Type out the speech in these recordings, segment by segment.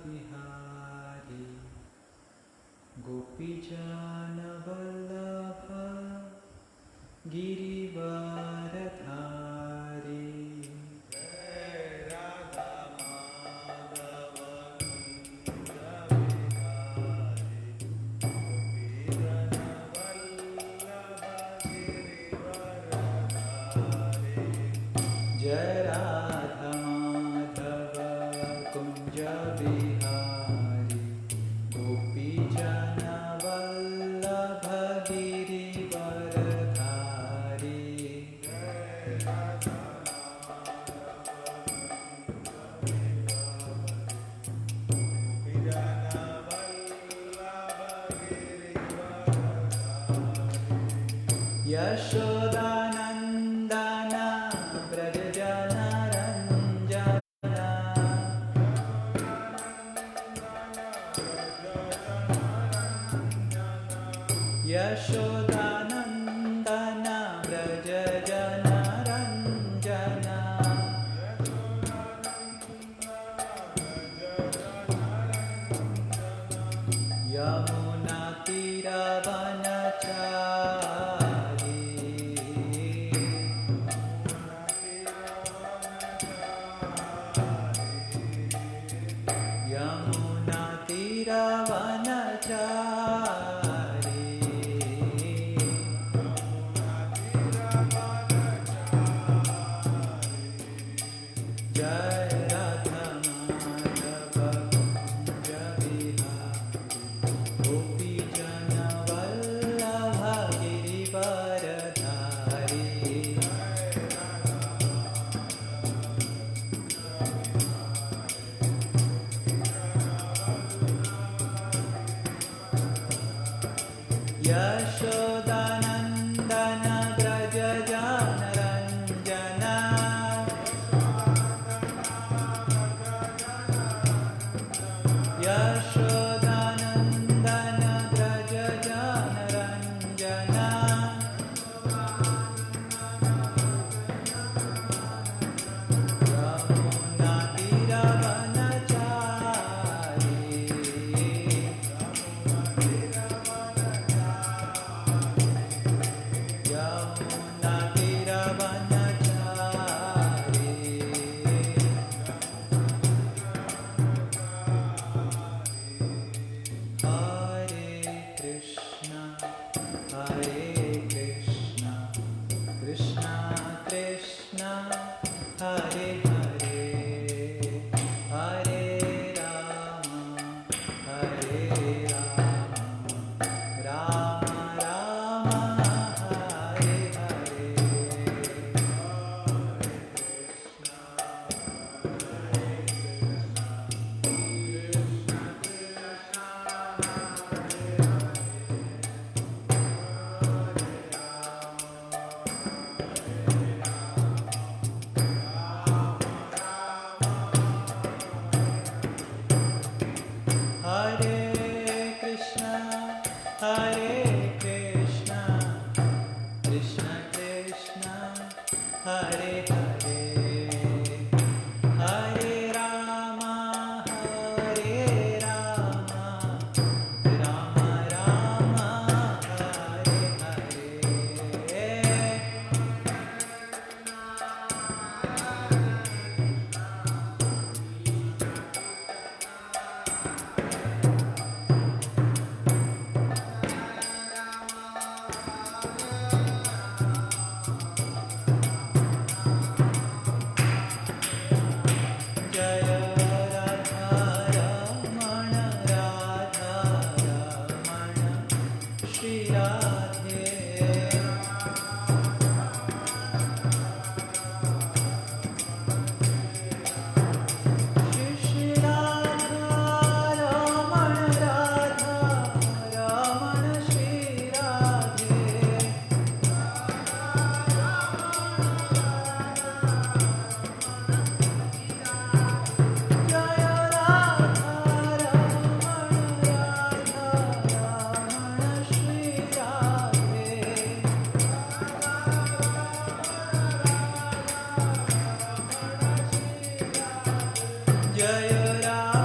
बिहारी गोपीजनवल्लभ गिरिवरधारी जय राधा माधव कुंज बिहारी गोपीजनवल्लभ गिरिवरधारी यशोदानन्दन व्रजजनरञ्जना यशोदानन्दन व्रजजनरञ्जना यमुनातीरवनचारी यमुनातीरवनचारी जय राधा माधव कुंज बिहारी गोपीजनवल्लभ गिरिवरधारी यशोदानन्दन व्रजजनरञ्जना यशोदानन्दन व्रजजनरञ्जना हरे हरे हरे राम राम राम हरे हरे हरे कृष्णा कृष्ण कृष्णा हरे हरे हरे राम राम राम हरे हरे जय राधा रमण श्री राधे श्री राधा रमण श्री राधे जय राधा रमण श्री राधे जय राधा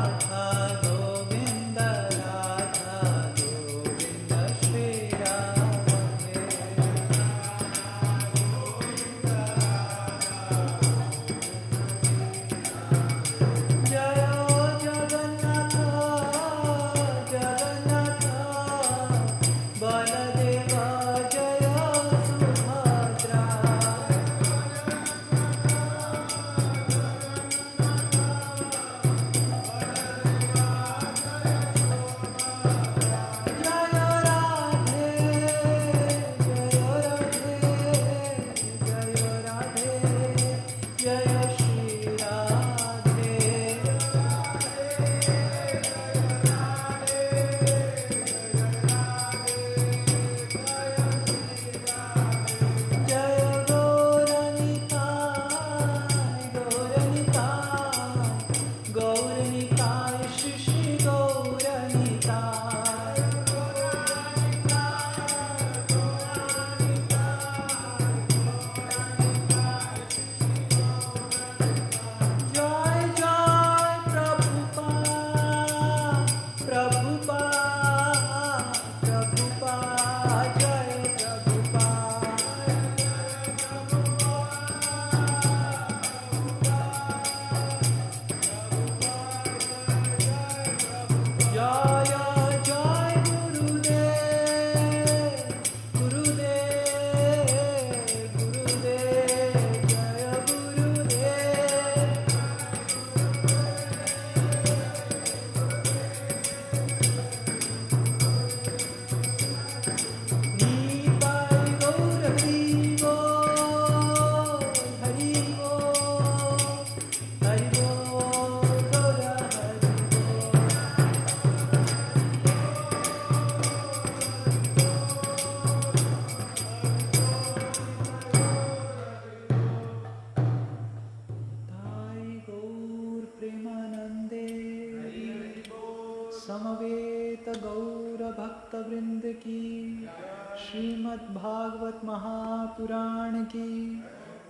गौर भक्त वृंद की, श्रीमद् भागवत महापुराण की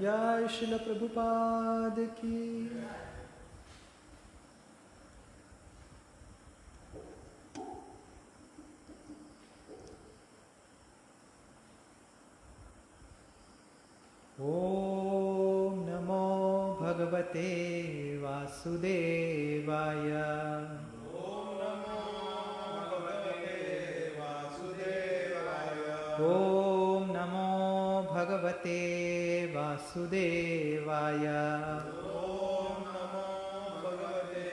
जय, श्रील प्रभुपाद की। ओम नमो भगवते वासुदेवाय। ओम नमो भगवते वासुदेवाय। ओम नमो भगवते वासुदेवाय। ओम नमो भगवते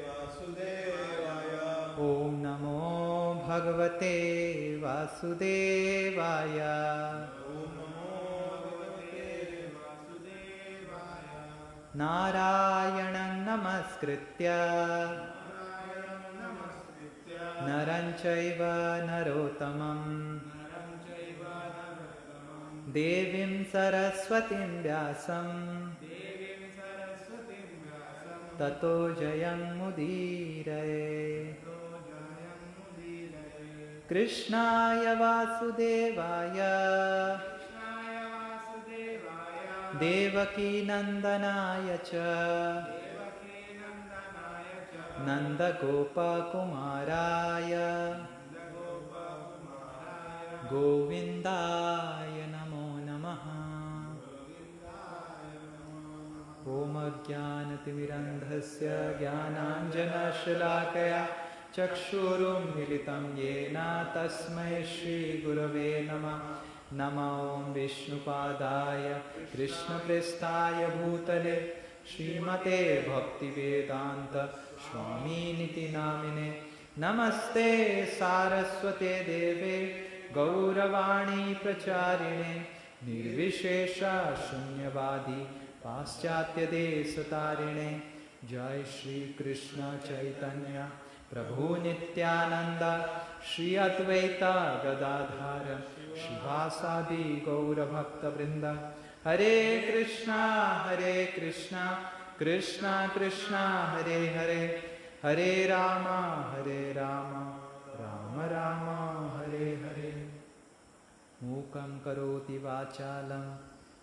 वासुदेवाय। ओम नमो भगवते वासुदेवाय। ओम नमो भगवते वासुदेवाय। नारायणं नमस्कृत्य नारायणं नमस्कृत्य नरं चैव नरोत्तमं नरं चैव नरोत्तमं देवीं सरस्वतीं व्यासं देवीं सरस्वतीं व्यासं ततो जयमुदीरये। ततो जयमुदीरये। कृष्णाय वासुदेवाय कृष्णाय वासुदेवाय देवकीनन्दनाय च देवकीनन्दनाय च नन्दगोपकुमाराय नन्दगोपकुमाराय गोविन्दाय नमो नमः। गोविन्दाय नमो नमः। ॐ अज्ञानतिमिरन्धस्य ज्ञानाञ्जनशलाकया चक्षुरुन्मिलितं येन तस्मै श्रीगुरवे नमः। नमो विष्णुपादाय कृष्णप्रेष्ठाय भूतले श्रीमते भक्तिवेदान्त स्वामिनिति नामिने। नमस्ते सारस्वते देवे गौरवाणी प्रचारिणे निर्विशेष शून्यवादी पाश्चात्यदेशतारिणे। जय श्री कृष्ण चैतन्य प्रभु नित्यानंद श्री अद्वैत गदाधर शिवासादि गौरभक्तवृंद। हरे कृष्णा कृष्णा कृष्णा हरे हरे, हरे राम राम राम हरे हरे। मूकं करोति वाचालं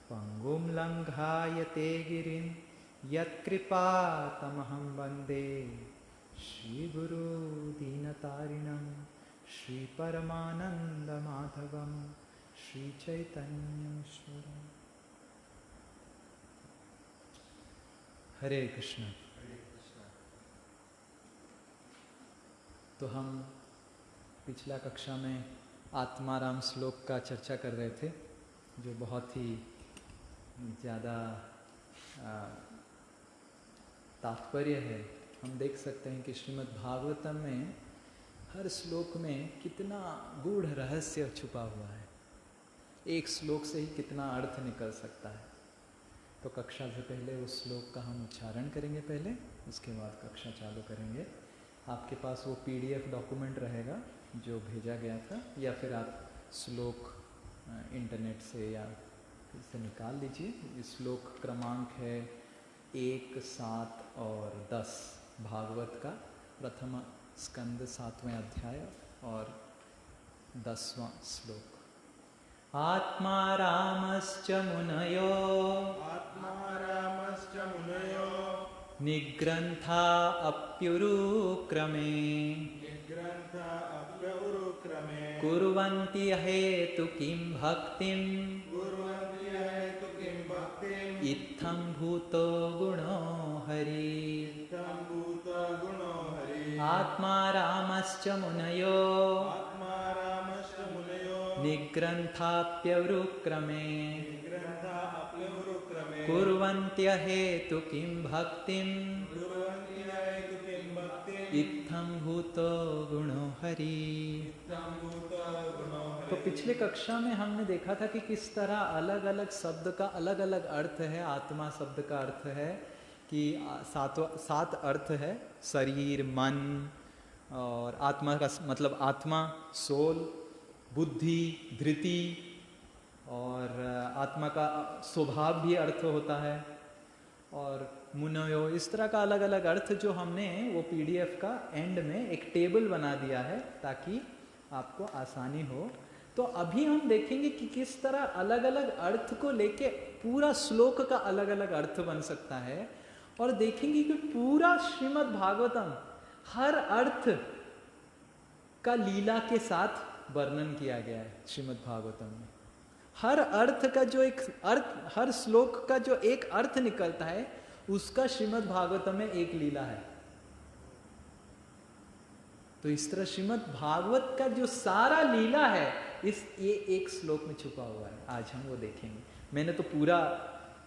पंगुं लंघायते गिरिं, यत्कृपातमहं वन्दे श्रीगुरु दीनतारिणं श्रीपरमानन्दमाधवं श्रीचैतन्येश्वरम्। हरे कृष्ण। तो हम पिछला कक्षा में आत्माराम श्लोक का चर्चा कर रहे थे, जो बहुत ही ज़्यादा तात्पर्य है। हम देख सकते हैं कि श्रीमद् भागवतम में हर श्लोक में कितना गूढ़ रहस्य छुपा हुआ है। एक श्लोक से ही कितना अर्थ निकल सकता है। तो कक्षा से पहले उस श्लोक का हम उच्चारण करेंगे पहले, उसके बाद कक्षा चालू करेंगे। आपके पास वो PDF डॉक्यूमेंट रहेगा जो भेजा गया था, या फिर आप श्लोक इंटरनेट से या इससे निकाल लीजिए। श्लोक क्रमांक है 1, 7 और 10 भागवत का प्रथम स्कंद 7वें अध्याय और 10वां श्लोक। आत्मा रामश्च मुनयो निग्रन्था अप्युरुक्रमे कुर्वन्ति हेतु किं भक्तिं इत्थं भूतो गुणो हरि। आत्मा रामश्च मुनयो निग्रन्थाप्यवरुक्रमे कुर्वन्त्यहेतु किं भक्तिं इत्थं भूतो गुणो हरि। तो पिछले कक्षा में हमने देखा था कि किस तरह अलग अलग शब्द का अलग अलग अर्थ है। आत्मा शब्द का अर्थ है कि 7 अर्थ है, शरीर, मन, और आत्मा का मतलब आत्मा, सोल, बुद्धि, धृति, और आत्मा का स्वभाव भी अर्थ होता है, और मुनयो, इस तरह का अलग अलग अर्थ जो हमने वो पीडीएफ का एंड में एक टेबल बना दिया है ताकि आपको आसानी हो। तो अभी हम देखेंगे कि किस तरह अलग अलग अर्थ को लेके पूरा श्लोक का अलग अलग अर्थ बन सकता है, और देखेंगे कि पूरा श्रीमद् भागवतम हर अर्थ का लीला के साथ वर्णन किया गया है। श्रीमद् भागवतम में हर अर्थ का जो एक अर्थ, हर श्लोक का जो एक अर्थ निकलता है उसका श्रीमद् भागवतम में एक लीला है। तो इस तरह श्रीमद् भागवत का जो सारा लीला है ये एक श्लोक में छुपा हुआ है। आज हम वो देखेंगे। मैंने तो पूरा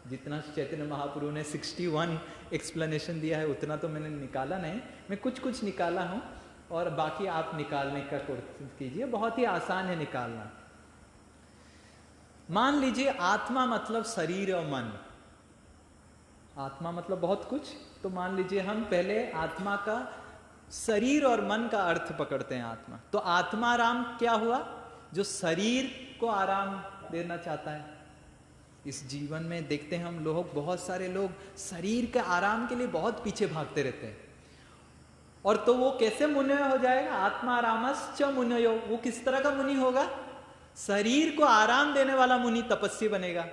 जितना चैतन्य महाप्रभु ने 61 एक्सप्लेनेशन दिया है उतना तो मैंने निकाला नहीं, मैं कुछ कुछ निकाला हूं और बाकी आप निकालने का कोशिश कीजिए, बहुत ही आसान है निकालना। मान लीजिए आत्मा मतलब शरीर और मन, आत्मा मतलब बहुत कुछ, तो मान लीजिए हम पहले आत्मा का शरीर और मन का अर्थ पकड़ते हैं। आत्मा तो आत्माराम क्या हुआ? जो शरीर को आराम देना चाहता है। इस जीवन में देखते हैं हम लोग, बहुत सारे लोग शरीर के आराम के लिए बहुत पीछे भागते रहते हैं, और तो वो कैसे मुनय हो जाएगा? आत्मारामश्च मुनयो, वो किस तरह का मुनि होगा? शरीर को आराम देने वाला मुनि तपस्वी बनेगा।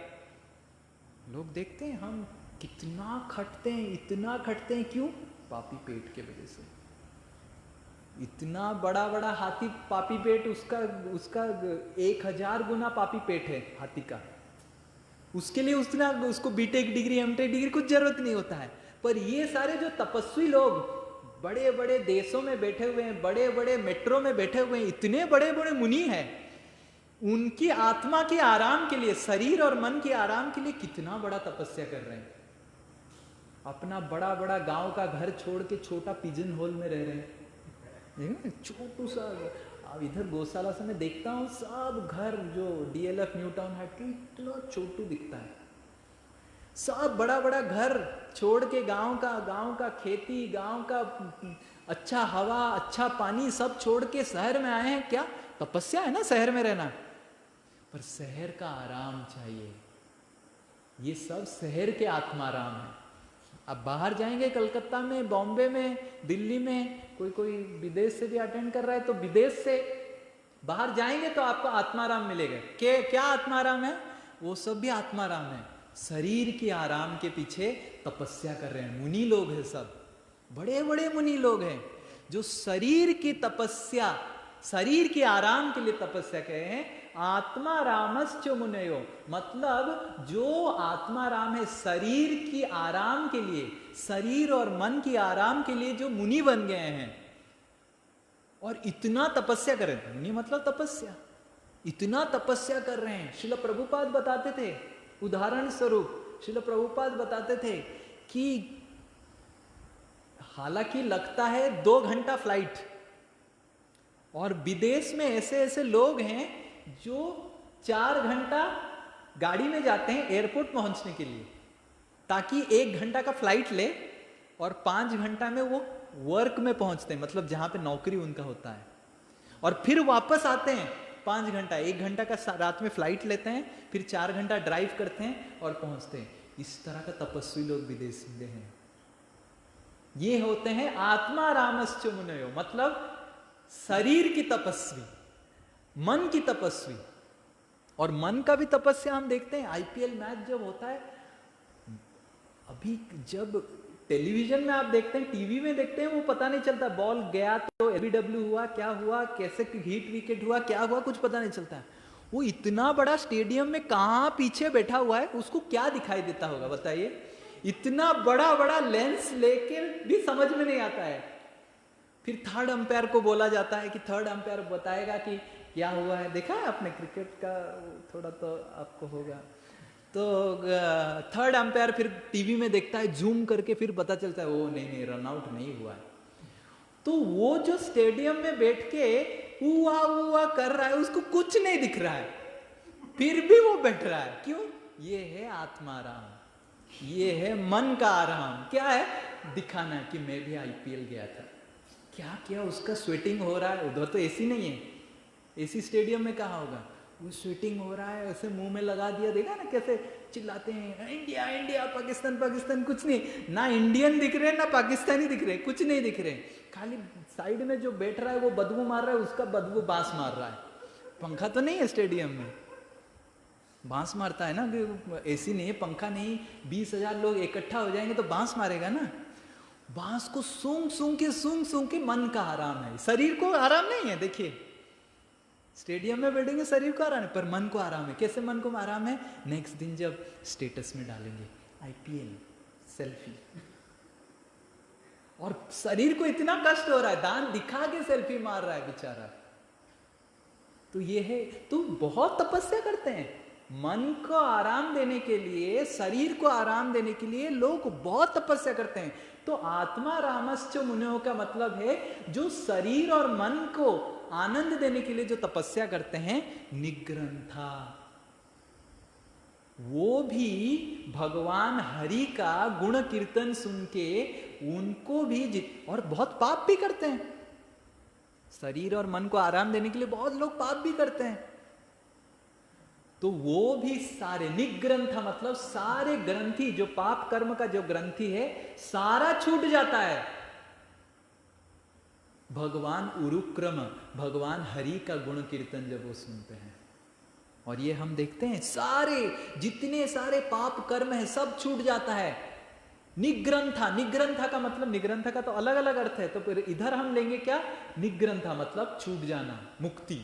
लोग देखते हैं हम कितना खटते हैं, इतना खटते हैं, क्यों? पापी पेट के वजह से। इतना बड़ा बड़ा हाथी पापी पेट, उसका 1000 गुना पापी पेट है हाथी का। उसके लिए उसको बीटेक डिग्री एमटेक डिग्री कुछ जरूरत नहीं होता है। पर ये सारे जो तपस्वी लोग बड़े बड़े देशों में बैठे हुए हैं, बड़े बड़े मेट्रो में बैठे हुए हैं, इतने बड़े बड़े मुनि हैं, उनकी आत्मा के आराम के लिए, शरीर और मन के आराम के लिए कितना बड़ा तपस्या कर रहे हैं। अपना बड़ा बड़ा गांव का घर छोड़ के छोटा पिजन होल में रह रहे हैं, छोटू सा। अब इधर गौशाला से मैं देखता हूँ सब घर जो डीएलएफ न्यू टाउन है इतना छोटू दिखता है। सब बड़ा बड़ा घर छोड़ के गांव का खेती, गांव का अच्छा हवा, अच्छा पानी सब छोड़ के शहर में आए हैं। क्या तपस्या है ना शहर में रहना, पर शहर का आराम चाहिए। ये सब शहर के आत्माराम है। अब बाहर जाएंगे, कलकत्ता में, बॉम्बे में, दिल्ली में, कोई विदेश से भी अटेंड कर रहा है, तो विदेश से बाहर जाएंगे तो आपको आत्माराम मिलेगा। क्या आत्माराम है? वो सब भी आत्माराम है। शरीर के आराम के पीछे तपस्या कर रहे हैं मुनि लोग हैं, सब बड़े बड़े मुनि लोग हैं जो शरीर की तपस्या, शरीर के आराम के लिए तपस्या कर रहे हैं। आत्मारामश्च मुनयो, मतलब जो आत्माराम है शरीर की आराम के लिए, शरीर और मन की आराम के लिए जो मुनि बन गए हैं और इतना तपस्या कर रहे हैं। मुनि मतलब तपस्या, इतना तपस्या कर रहे हैं। श्रील प्रभुपाद बताते थे, उदाहरण स्वरूप श्रील प्रभुपाद बताते थे कि हालांकि लगता है 2 घंटा फ्लाइट, और विदेश में ऐसे ऐसे लोग हैं जो 4 घंटा गाड़ी में जाते हैं एयरपोर्ट पहुंचने के लिए, ताकि 1 घंटा का फ्लाइट ले और 5 घंटा में वो वर्क में पहुंचते हैं, मतलब जहां पे नौकरी उनका होता है, और फिर वापस आते हैं 5 घंटा, 1 घंटा का रात में फ्लाइट लेते हैं, फिर 4 घंटा ड्राइव करते हैं और पहुंचते हैं। इस तरह का तपस्वी लोग विदेश में हैं। ये होते हैं आत्मारामश्च मुनयो, मतलब शरीर की तपस्वी, मन की तपस्वी। और मन का भी तपस्या हम देखते हैं। आईपीएल मैच जब होता है, अभी जब टेलीविजन में आप देखते हैं, टीवी में देखते हैं, वो पता नहीं चलता, बॉल गया तो एलबीडब्ल्यू हुआ, क्या हुआ, कैसे हिट विकेट हुआ, क्या हुआ, कुछ पता नहीं चलता। वो इतना बड़ा स्टेडियम में कहां पीछे बैठा हुआ है, उसको क्या दिखाई देता होगा बताइए? इतना बड़ा बड़ा लेंस लेके भी समझ में नहीं आता है। फिर थर्ड अंपायर को बोला जाता है कि थर्ड अंपायर बताएगा कि क्या हुआ है। देखा है आपने क्रिकेट का, थोड़ा तो आपको होगा। तो थर्ड अंपायर फिर टीवी में देखता है, जूम करके फिर पता चलता है वो नहीं रन आउट नहीं हुआ है। तो वो जो स्टेडियम में बैठ के हुआ हुआ कर रहा है, उसको कुछ नहीं दिख रहा है, फिर भी वो बैठ रहा है। क्यों? ये है आत्माराम, ये है मन का आराम। क्या है? दिखाना कि मैं भी आईपीएल गया था। क्या उसका स्वेटिंग हो रहा है, उधर तो एसी नहीं है, एसी स्टेडियम में कहाँ होगा। वो स्वेटिंग हो रहा है, ऐसे मुंह में लगा दिया, देखा ना कैसे चिल्लाते हैं इंडिया इंडिया, पाकिस्तान पाकिस्तान, कुछ नहीं, ना इंडियन दिख रहे ना पाकिस्तानी दिख रहे, कुछ नहीं दिख रहे, खाली साइड में जो बैठ रहा है वो बदबू मार रहा है, उसका बदबू बांस मार रहा है। पंखा तो नहीं है स्टेडियम में, बांस मारता है ना, एसी नहीं है, पंखा नहीं, 20,000 लोग इकट्ठा हो जाएंगे तो बांस मारेगा ना। बांस को सूंघ सूंघ के मन का आराम है, शरीर को आराम नहीं है। देखिए स्टेडियम में बैठेंगे शरीर को आराम है, पर मन को आराम है। कैसे मन को आराम है? नेक्स्ट दिन जब स्टेटस में डालेंगे IPL सेल्फी, और शरीर को इतना कष्ट हो रहा है, दांत दिखा के सेल्फी मार रहा है बेचारा। तो ये है, तो बहुत तपस्या करते हैं मन को आराम देने के लिए, शरीर को आराम देने के लिए लोग बहुत तपस्या करते हैं। तो आत्मा रामश्च मुनियों का मतलब है जो शरीर और मन को आनंद देने के लिए जो तपस्या करते हैं, निग्रंथा, वो भी भगवान हरि का गुण कीर्तन सुन के उनको भी और बहुत पाप भी करते हैं। शरीर और मन को आराम देने के लिए बहुत लोग पाप भी करते हैं, तो वो भी सारे निग्रंथ मतलब सारे ग्रंथि, जो पाप कर्म का जो ग्रंथि है सारा छूट जाता है। भगवान उरुक्रम, भगवान हरि का गुण कीर्तन जब वो सुनते हैं, और ये हम देखते हैं सारे जितने सारे पाप कर्म है सब छूट जाता है। निग्रंथा, निग्रंथा का मतलब, निग्रंथा का तो अलग अलग अर्थ है, तो फिर इधर हम लेंगे क्या? निग्रंथा मतलब छूट जाना, मुक्ति।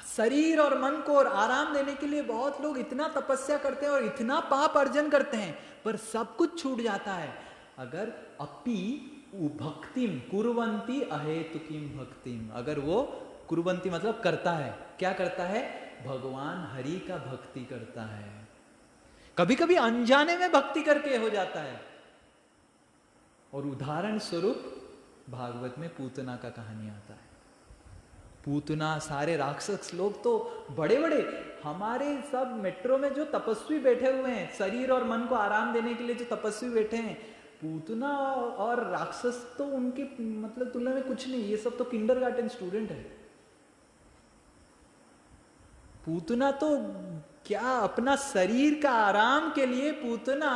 शरीर और मन को और आराम देने के लिए बहुत लोग इतना तपस्या करते हैं और इतना पाप अर्जन करते हैं, पर सब कुछ छूट जाता है अगर अपि भक्तिम कुर्वन्ति अहेतुकीम भक्तिम, अगर वो कुर्वन्ति मतलब करता है, क्या करता है? भगवान हरि का भक्ति करता है। कभी कभी अनजाने में भक्ति करके हो जाता है, और उदाहरण स्वरूप भागवत में पूतना का कहानी आता है। पूतना, सारे राक्षस लोग तो बड़े बड़े, हमारे सब मेट्रो में जो तपस्वी बैठे हुए हैं, शरीर और मन को आराम देने के लिए जो तपस्वी बैठे हैं, पूतना और राक्षस तो उनके मतलब तुलना में कुछ नहीं, ये सब तो किंडरगार्टन स्टूडेंट है। पूतना तो क्या, अपना शरीर का आराम के लिए पूतना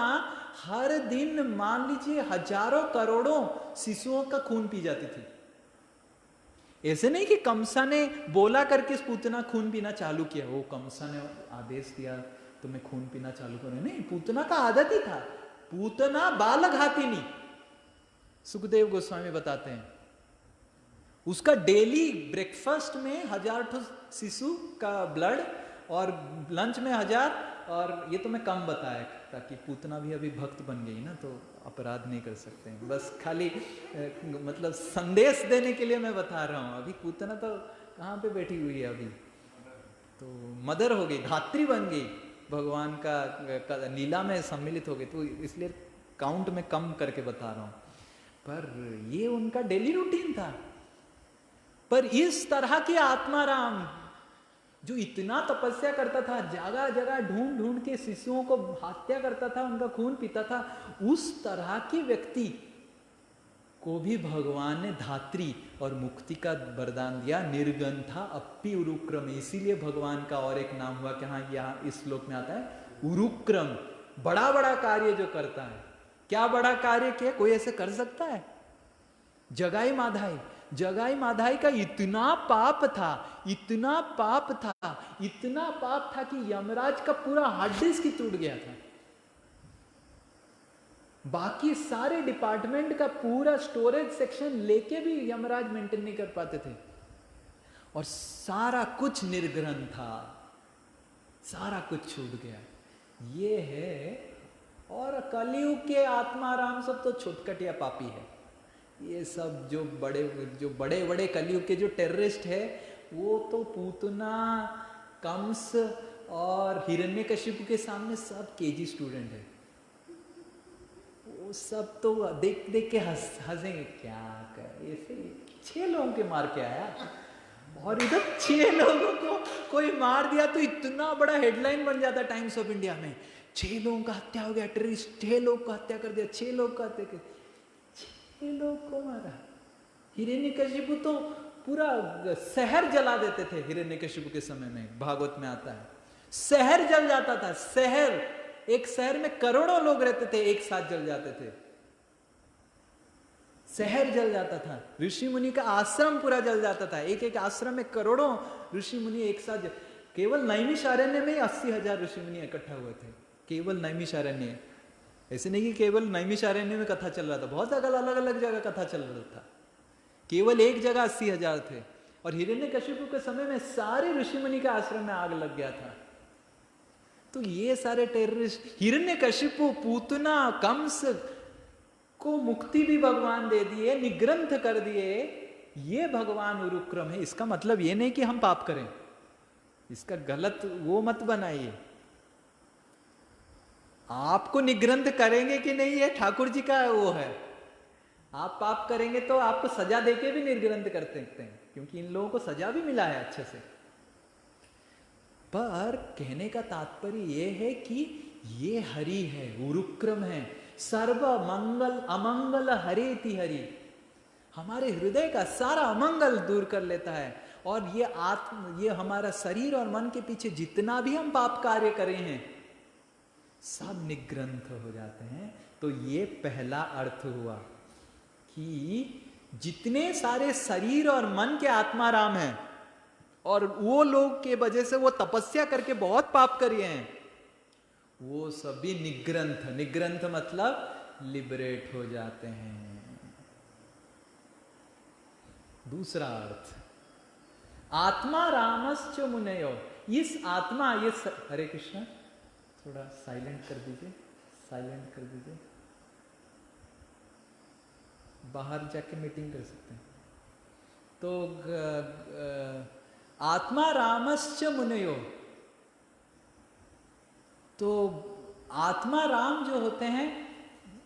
हर दिन मान लीजिए हजारों करोड़ों शिशुओं का खून पी जाती थी। ऐसे नहीं कि कंसा ने बोला करके पूतना खून पीना चालू किया, वो कंसा ने आदेश दिया तो मैं खून पीना चालू करूं, नहीं, पूतना का आदत ही था। पूतना बालघातिनी, सुखदेव गोस्वामी बताते हैं, उसका डेली ब्रेकफास्ट में 1000 शिशु का ब्लड और लंच में 1000, और ये तो मैं कम बताया ताकि पूतना भी अभी भक्त बन गई ना तो अपराध नहीं कर सकते हैं, बस खाली मतलब संदेश देने के लिए मैं बता रहा हूँ। अभी पूतना तो कहाँ पे बैठी हुई है, अभी तो मदर हो गई, धात्री बन गई, भगवान का लीला में सम्मिलित हो गई, तो इसलिए काउंट में कम करके बता रहा हूँ। पर ये उनका डेली रूटीन था। पर इस तरह के आत्माराम जो इतना तपस्या करता था, जगह जगह ढूंढ ढूंढ के शिशुओं को हत्या करता था, उनका खून पीता था, उस तरह के व्यक्ति को भी भगवान ने धात्री और मुक्ति का वरदान दिया, निर्गंथा अपि उरुक्रम। इसीलिए भगवान का और एक नाम हुआ कि हाँ, यहाँ इस श्लोक में आता है उरुक्रम, बड़ा बड़ा कार्य जो करता है। क्या बड़ा कार्य किया? कोई ऐसे कर सकता है? जगाई माधाई, जगाई माधाई का इतना पाप था, इतना पाप था, इतना पाप था कि यमराज का पूरा हार्ड डिस्क ही टूट गया था। बाकी सारे डिपार्टमेंट का पूरा स्टोरेज सेक्शन लेके भी यमराज मेंटेन नहीं कर पाते थे, और सारा कुछ निर्ग्रहण था, सारा कुछ छूट गया। ये है। और कलयुग के आत्माराम सब तो छुटकटिया पापी है। ये सब जो बड़े बड़े कलयुग के जो टेररिस्ट है, वो तो पूतना, कंस और हिरण्यकशिपु के सामने सब केजी स्टूडेंट है। वो सब तो देख देख के हंसेंगे, क्या कर, ऐसे 6 लोगों के मार के आया, और इधर 6 लोगों को कोई मार दिया तो इतना बड़ा हेडलाइन बन जाता टाइम्स ऑफ इंडिया में, 6 लोगों का हत्या हो गया, टेररिस्ट 6 लोग का हत्या कर दिया, 6 लोग का हत्या कर, 6 लोग को मारा। हिरण्यकशिपु तो पूरा शहर जला देते थे हिरण्यकशिपु के समय में, भागवत में आता है शहर जल जाता था। शहर, एक शहर में करोड़ों लोग रहते थे, एक साथ जल जाते थे, शहर जल जाता था। ऋषि मुनि का आश्रम पूरा जल जाता था, एक एक आश्रम में करोड़ों ऋषि मुनि एक साथ। केवल नैमिषारण्य में 80,000 ऋषि मुनि इकट्ठा हुए थे, केवल नैमिषारण्य। ऐसे नहीं कि केवल नैमिषारण्य में कथा चल रहा था, बहुत अलग अलग जगह कथा चल रहा था, केवल एक जगह 80,000 थे। और हिरण्यकशिपु के समय में सारे ऋषि मुनि के आश्रम में आग लग गया था। तो ये सारे टेररिस्ट, हिरण्यकशिपु, पूतना, कंस को मुक्ति भी भगवान दे दिए, निग्रंथ कर दिए। ये भगवान उरुक्रम है। इसका मतलब ये नहीं कि हम पाप करें, इसका गलत वो मत बनाइए। आपको निग्रंथ करेंगे कि नहीं ये ठाकुर जी का वो है। आप पाप करेंगे तो आपको सजा देके भी निर्ग्रंथ कर सकते हैं, क्योंकि इन लोगों को सजा भी मिला है अच्छे से। पर कहने का तात्पर्य ये है कि ये हरि है, उरुक्रम है, सर्व मंगल अमंगल हरेति हरि, हमारे हृदय का सारा अमंगल दूर कर लेता है। और ये हमारा शरीर और मन के पीछे जितना भी हम पाप कार्य करे हैं सब निग्रंथ हो जाते हैं। तो ये पहला अर्थ हुआ कि जितने सारे शरीर और मन के आत्माराम हैं और वो लोग के वजह से वो तपस्या करके बहुत पाप करे हैं, वो सभी निग्रंथ, निग्रंथ मतलब लिबरेट हो जाते हैं। दूसरा अर्थ, आत्मा रामश्च मुनयो, इस आत्मा, ये हरे कृष्ण, थोड़ा साइलेंट कर दीजिए, साइलेंट कर दीजिए, बाहर जाके मीटिंग कर सकते हैं। तो आत्मा रामश्च मुनयो, तो आत्मा राम जो होते हैं,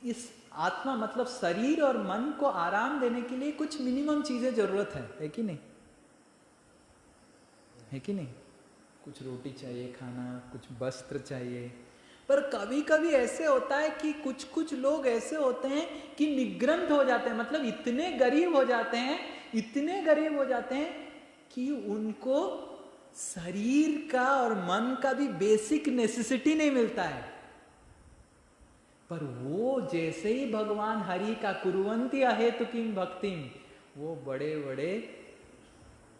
इस आत्मा मतलब शरीर और मन को आराम देने के लिए कुछ मिनिमम चीजें जरूरत है कि नहीं? है कि नहीं? कुछ रोटी चाहिए खाना, कुछ वस्त्र चाहिए। पर कभी कभी ऐसे होता है कि कुछ कुछ लोग ऐसे होते हैं कि निग्रंथ हो जाते हैं, मतलब इतने गरीब हो जाते हैं, इतने गरीब हो जाते हैं कि उनको शरीर का और मन का भी बेसिक नेसेसिटी नहीं मिलता है। पर वो जैसे ही भगवान हरि का कुर्वन्ति अहेतु किम भक्तिम, वो बड़े बड़े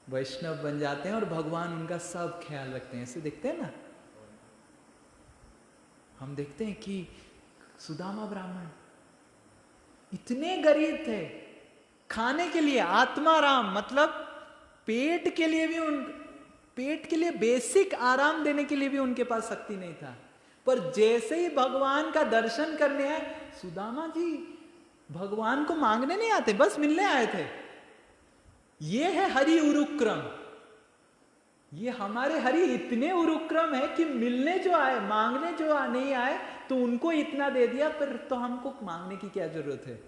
वैष्णव बन जाते हैं और भगवान उनका सब ख्याल रखते हैं। ऐसे देखते हैं ना, हम देखते हैं कि सुदामा ब्राह्मण इतने गरीब थे, खाने के लिए आत्माराम मतलब पेट के लिए भी पेट के लिए बेसिक आराम देने के लिए भी उनके पास शक्ति नहीं था। पर जैसे ही भगवान का दर्शन करने आए, सुदामा जी भगवान को मांगने नहीं आते, बस मिलने आए थे। ये है हरि उरुक्रम। ये हमारे हरि इतने उरुक्रम है कि मिलने जो आए, मांगने जो नहीं आए, तो उनको इतना दे दिया, पर तो हमको मांगने की क्या जरूरत है।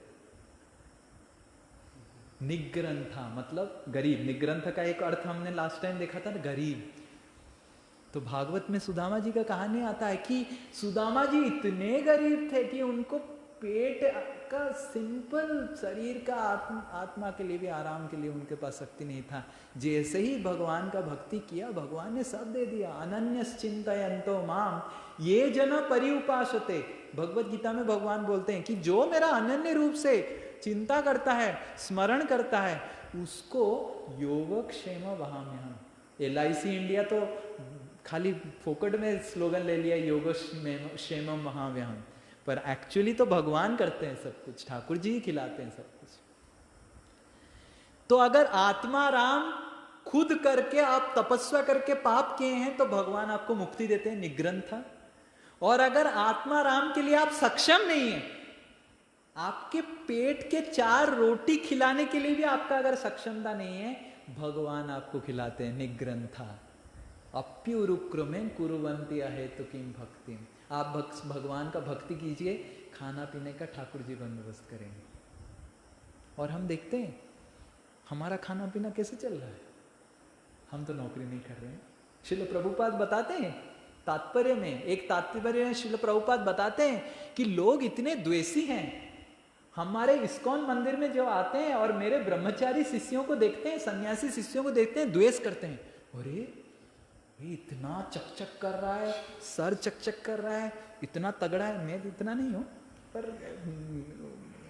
निग्रंथा मतलब गरीब। निग्रंथ का एक अर्थ हमने लास्ट टाइम देखा था, गरीब। तो भागवत में सुदामा जी का कहानी आता है कि सुदामा जी इतने गरीब थे कि उनको पेट का सिंपल शरीर का आत्मा के लिए भी आराम के लिए उनके पास शक्ति नहीं था। जैसे ही भगवान का भक्ति किया, भगवान ने सब दे दिया। अनन्यस चिंतयन्तो माम ये जन परिउपासते, भगवत गीता में भगवान बोलते हैं कि जो मेरा अनन्य रूप से चिंता करता है, स्मरण करता है, उसको योगक्षेम वहाम्यहम्। LIC इंडिया तो खाली फोकट में स्लोगन ले लिया, योगक्षेमम वहाम्यहम्, पर एक्चुअली तो भगवान करते हैं सब कुछ, ठाकुर जी ही खिलाते हैं सब कुछ। तो अगर आत्मा राम खुद करके आप तपस्या करके पाप किए हैं तो भगवान आपको मुक्ति देते हैं, निग्रंथ। और अगर आत्मा राम के लिए आप सक्षम नहीं है, आपके पेट के 4 रोटी खिलाने के लिए भी आपका अगर सक्षमता नहीं है, भगवान आपको खिलाते हैं, निग्रंथा। अप्युरुक्रमेण कुर्वन्ति अहेतु किम भक्तिम। आप भगवान का भक्ति कीजिए, खाना पीने का ठाकुर जी बंदोबस्त करेंगे। और हम देखते हैं हमारा खाना पीना कैसे चल रहा है। हम तो नौकरी नहीं कर रहे हैं। श्रील प्रभुपाद बताते हैं तात्पर्य में, श्रील प्रभुपाद बताते हैं कि लोग इतने द्वेषी हैं, हमारे इस्कॉन मंदिर में जो आते हैं और मेरे ब्रह्मचारी शिष्यों को देखते हैं, सन्यासी शिष्यों को देखते हैं, द्वेष करते हैं। अरे ये इतना चकचक कर रहा है, सर चकचक कर रहा है, इतना तगड़ा है। मैं इतना नहीं हूँ, पर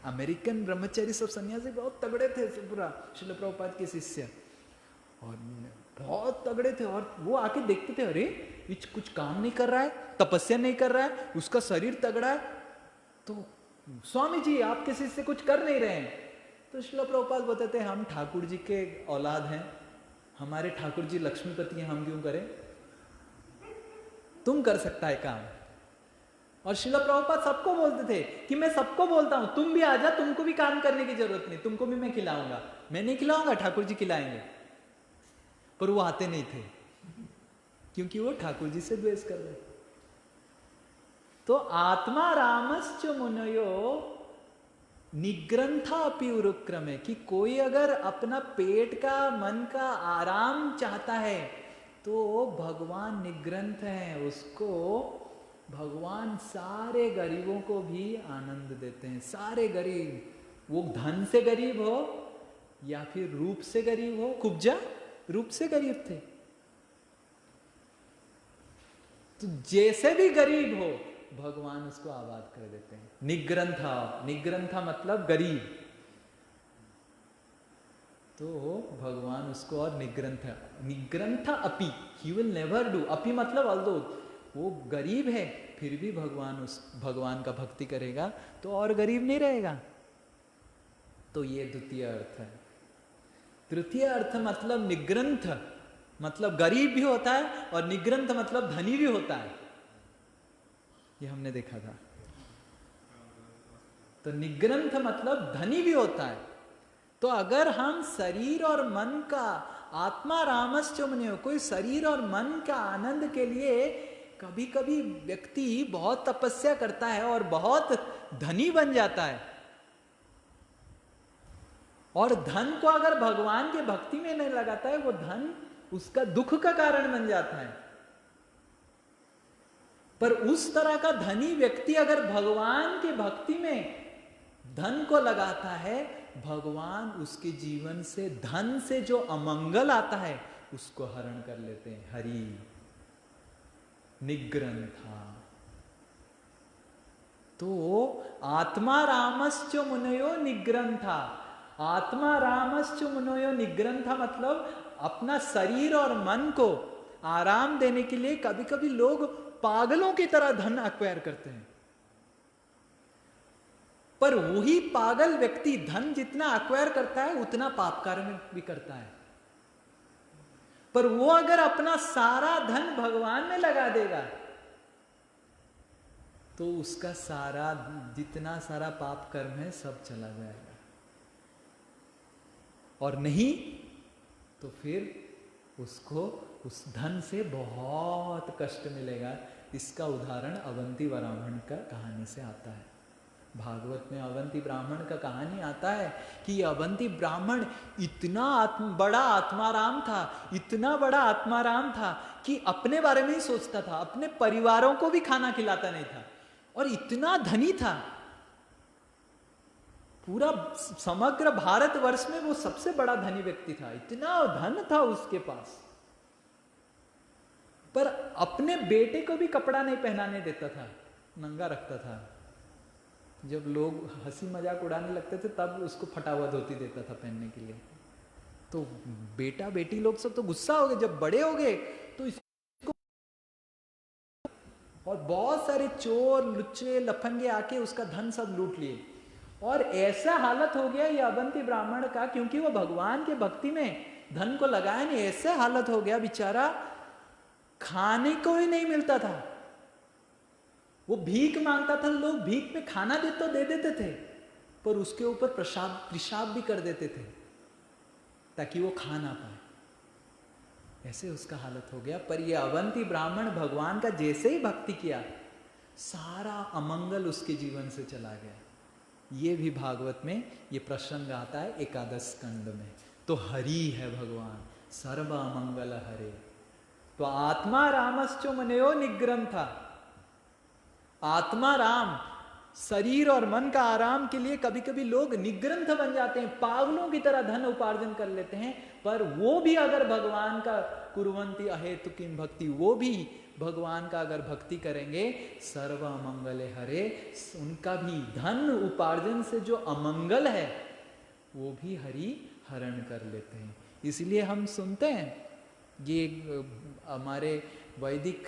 अमेरिकन ब्रह्मचारी सब सन्यासी बहुत तगड़े थे, पूरा श्रील प्रभुपाद के शिष्य, और बहुत तगड़े थे। और वो आके देखते थे, अरे ये कुछ काम नहीं कर रहा है, तपस्या नहीं कर रहा है, उसका शरीर तगड़ा है, तो स्वामी जी आपके शिष्य कुछ कर नहीं रहे हैं। तो श्रील प्रभुपाद बताते हैं, हम ठाकुर जी के औलाद हैं, हमारे ठाकुर जी लक्ष्मीपति हैं, हम क्यों करें, तुम कर सकता है काम। और श्रील प्रभुपाद सबको बोलते थे कि मैं सबको बोलता हूं, तुम भी आ जा, तुमको भी काम करने की जरूरत नहीं, तुमको भी मैं खिलाऊंगा। मैं नहीं खिलाऊंगा, ठाकुर जी खिलाएंगे। पर वो आते नहीं थे, क्योंकि वो ठाकुर जी से द्वेष कर रहे। तो आत्मा रामश्च मुनयो निग्रंथा अपि उरुक्रमे, कि कोई अगर अपना पेट का, मन का आराम चाहता है तो भगवान निग्रंथ है, उसको भगवान सारे गरीबों को भी आनंद देते हैं। सारे गरीब, वो धन से गरीब हो या फिर रूप से गरीब हो। कुब्जा रूप से गरीब थे, तो जैसे भी गरीब हो भगवान उसको आबाद कर देते हैं। निग्रंथा, निग्रंथा मतलब गरीब, तो भगवान उसको, और निग्रंथ, निग्रंथा अपि, ही विल नेवर डू, अपि मतलब ऑल्दो, वो गरीब है फिर भी भगवान का भक्ति करेगा तो और गरीब नहीं रहेगा। तो ये द्वितीय अर्थ है। तृतीय अर्थ मतलब निग्रंथ, मतलब गरीब भी होता है, और निग्रंथ मतलब धनी भी होता है, ये हमने देखा था। तो निग्रंथ मतलब धनी भी होता है। तो अगर हम शरीर और मन का, आत्मा रामश्च मुनयो, कोई शरीर और मन का आनंद के लिए कभी कभी व्यक्ति बहुत तपस्या करता है और बहुत धनी बन जाता है, और धन को अगर भगवान के भक्ति में नहीं लगाता है, वो धन उसका दुख का कारण बन जाता है। पर उस तरह का धनी व्यक्ति अगर भगवान के भक्ति में धन को लगाता है, भगवान उसके जीवन से, धन से जो अमंगल आता है उसको हरण कर लेते हैं। हरि निग्रंथा। तो आत्मा रामश्च मुनयो निग्रंथा, आत्मा रामश्च मुनयो निग्रंथा मतलब अपना शरीर और मन को आराम देने के लिए कभी कभी लोग पागलों की तरह धन एक्वायर करते हैं। पर वही पागल व्यक्ति धन जितना एक्वायर करता है उतना पाप कर्म भी करता है। पर वो अगर अपना सारा धन भगवान में लगा देगा तो उसका सारा, जितना सारा पाप कर्म है सब चला जाएगा, और नहीं तो फिर उसको उस धन से बहुत कष्ट मिलेगा। इसका उदाहरण अवंती ब्राह्मण का कहानी से आता है। भागवत में अवंती ब्राह्मण का कहानी आता है कि अवंती ब्राह्मण इतना बड़ा आत्माराम था, इतना बड़ा आत्माराम था कि अपने बारे में ही सोचता था, अपने परिवारों को भी खाना खिलाता नहीं था, और इतना धनी था। पूरा समग्र भारतवर्ष में वो सबसे बड़ा धनी व्यक्ति था, इतना धन था उसके पास। पर अपने बेटे को भी कपड़ा नहीं पहनाने देता था, नंगा रखता था। जब लोग हंसी मजाक उड़ाने लगते थे तब उसको फटा हुआ धोती देता था पहनने के लिए। तो बेटा बेटी लोग सब तो गुस्सा हो गए, जब बड़े हो गए तो इसको, और बहुत सारे चोर लुच्चे लफंगे आके उसका धन सब लूट लिए। और ऐसा हालत हो गया ये अवंती ब्राह्मण का, क्योंकि वो भगवान के भक्ति में धन को लगाया नहीं, ऐसे हालत हो गया बेचारा, खाने को ही नहीं मिलता था। वो भीख मांगता था, लोग भीख में खाना दे तो दे देते थे, पर उसके ऊपर पेशाब भी कर देते थे ताकि वो खा ना पाए। ऐसे उसका हालत हो गया। पर ये अवंती ब्राह्मण भगवान का जैसे ही भक्ति किया, सारा अमंगल उसके जीवन से चला गया। ये भी भागवत में ये प्रसंग आता है एकादश स्कंद में। तो हरि है भगवान, सर्व अमंगल हरे। तो आत्मा रामश्च मुनयो निग्रंथा, आत्मा राम शरीर और मन का आराम के लिए कभी कभी लोग निग्रंथ बन जाते हैं, पागलों की तरह धन उपार्जन कर लेते हैं, पर वो भी अगर भगवान का कुर्वन्ति अहेतुकीम भक्ति, वो भी भगवान का अगर भक्ति करेंगे, सर्व अमंगले हरे, उनका भी धन उपार्जन से जो अमंगल है वो भी हरि हरण कर लेते हैं। इसलिए हम सुनते हैं, ये हमारे वैदिक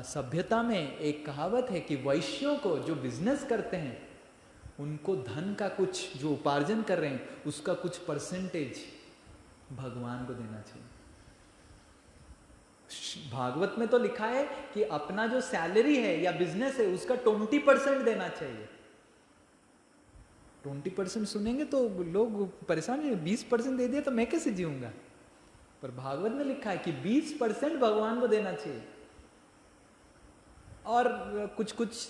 सभ्यता में एक कहावत है कि वैश्यों को, जो बिजनेस करते हैं, उनको धन का कुछ जो उपार्जन कर रहे हैं उसका कुछ परसेंटेज भगवान को देना चाहिए। भागवत में तो लिखा है कि अपना जो सैलरी है या बिजनेस है उसका 20% देना चाहिए। 20% सुनेंगे तो लोग परेशान हैं, 20% दे दिया तो मैं कैसे जीऊंगा। पर भागवत में लिखा है कि 20% भगवान को देना चाहिए। और कुछ कुछ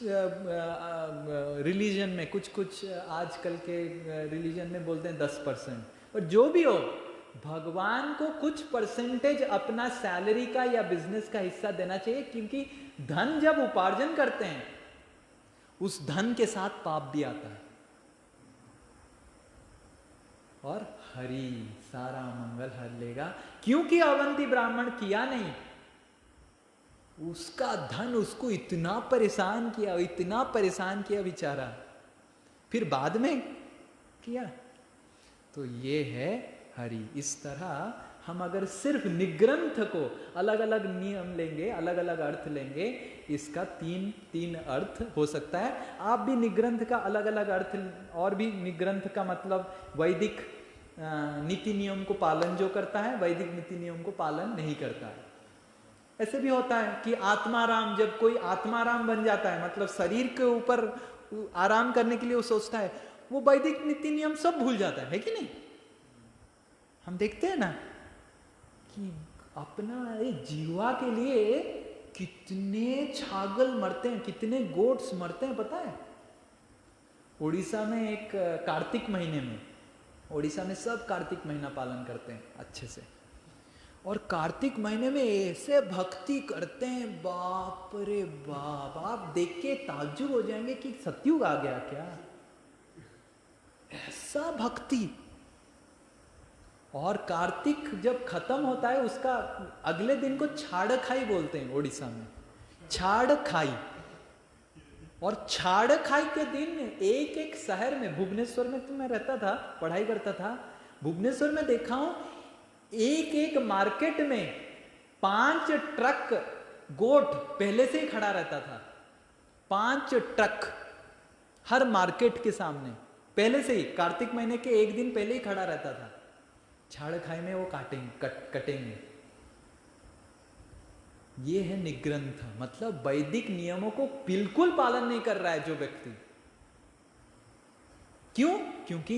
रिलीजन में, कुछ कुछ आजकल के रिलीजन में बोलते हैं 10%। और जो भी हो, भगवान को कुछ परसेंटेज अपना सैलरी का या बिजनेस का हिस्सा देना चाहिए, क्योंकि धन जब उपार्जन करते हैं उस धन के साथ पाप भी आता है। और हरि सारा मंगल हर लेगा, क्योंकि अवंती ब्राह्मण किया नहीं, उसका धन उसको इतना परेशान किया बेचारा, फिर बाद में किया। तो ये है हरि। इस तरह हम अगर सिर्फ निग्रंथ को अलग अलग नियम लेंगे, अलग अलग अर्थ लेंगे, इसका तीन अर्थ हो सकता है। आप भी निग्रंथ का अलग अलग अर्थ, और भी निग्रंथ का मतलब वैदिक नीति नियम को पालन जो करता है, वैदिक नीति नियम को पालन नहीं करता है। ऐसे भी होता है कि आत्माराम, जब कोई आत्माराम बन जाता है, मतलब शरीर के ऊपर आराम करने के लिए वो सोचता है, वो वैदिक नीति नियम सब भूल जाता है कि नहीं। हम देखते हैं ना कि अपना जीवा के लिए कितने छागल मरते हैं, कितने गोट्स मरते हैं, पता है। उड़ीसा में एक कार्तिक महीने में, उड़ीसा में सब कार्तिक महीना पालन करते हैं अच्छे से, और कार्तिक महीने में ऐसे भक्ति करते हैं, बाप रे बाप, आप देख के ताज्जुब हो जाएंगे कि सतयुग आ गया क्या, ऐसा भक्ति। और कार्तिक जब खत्म होता है उसका अगले दिन को छाड़ खाई बोलते हैं उड़ीसा में, छाड़ खाई। और छाड़ खाई के दिन एक एक शहर में, भुवनेश्वर में तो मैं रहता था, पढ़ाई करता था, भुवनेश्वर में देखा हूं एक एक मार्केट में 5 ट्रक गोट पहले से ही खड़ा रहता था। 5 ट्रक हर मार्केट के सामने पहले से ही, कार्तिक महीने के एक दिन पहले ही खड़ा रहता था। छाड़ खाई में वो कटेंगे। ये है निग्रंथ, मतलब वैदिक नियमों को बिल्कुल पालन नहीं कर रहा है जो व्यक्ति। क्यों? क्योंकि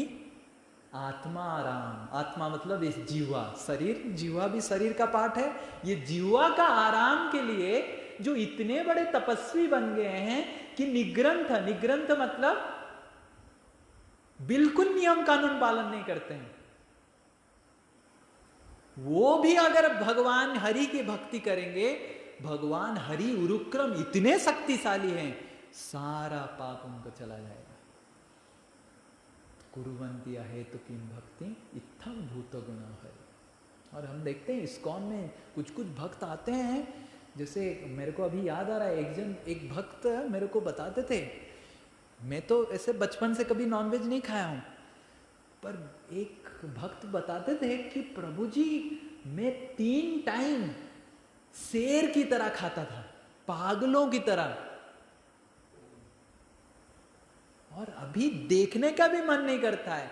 आत्मा आराम, आत्मा मतलब इस जीवा, शरीर, जीवा भी शरीर का पार्ट है। ये जीवा का आराम के लिए जो इतने बड़े तपस्वी बन गए हैं कि निग्रंथ मतलब बिल्कुल नियम कानून पालन नहीं करते हैं, वो भी अगर भगवान हरि की भक्ति करेंगे, भगवान हरि उरुक्रम इतने शक्तिशाली हैं, सारा पाप उनको चला जाएगा। कुरुवंती अहेतुकीम भक्ति इत्थम भूत गुणा है। और हम देखते हैं इस्कॉन में कुछ कुछ भक्त आते हैं, जैसे मेरे को अभी याद आ रहा है, एक भक्त मेरे को बताते थे, मैं तो ऐसे बचपन से कभी नॉनवेज नहीं खाया हूं, पर एक भक्त बताते थे कि प्रभु जी मैं 3 टाइम शेर की तरह खाता था, पागलों की तरह, और अभी देखने का भी मन नहीं करता है।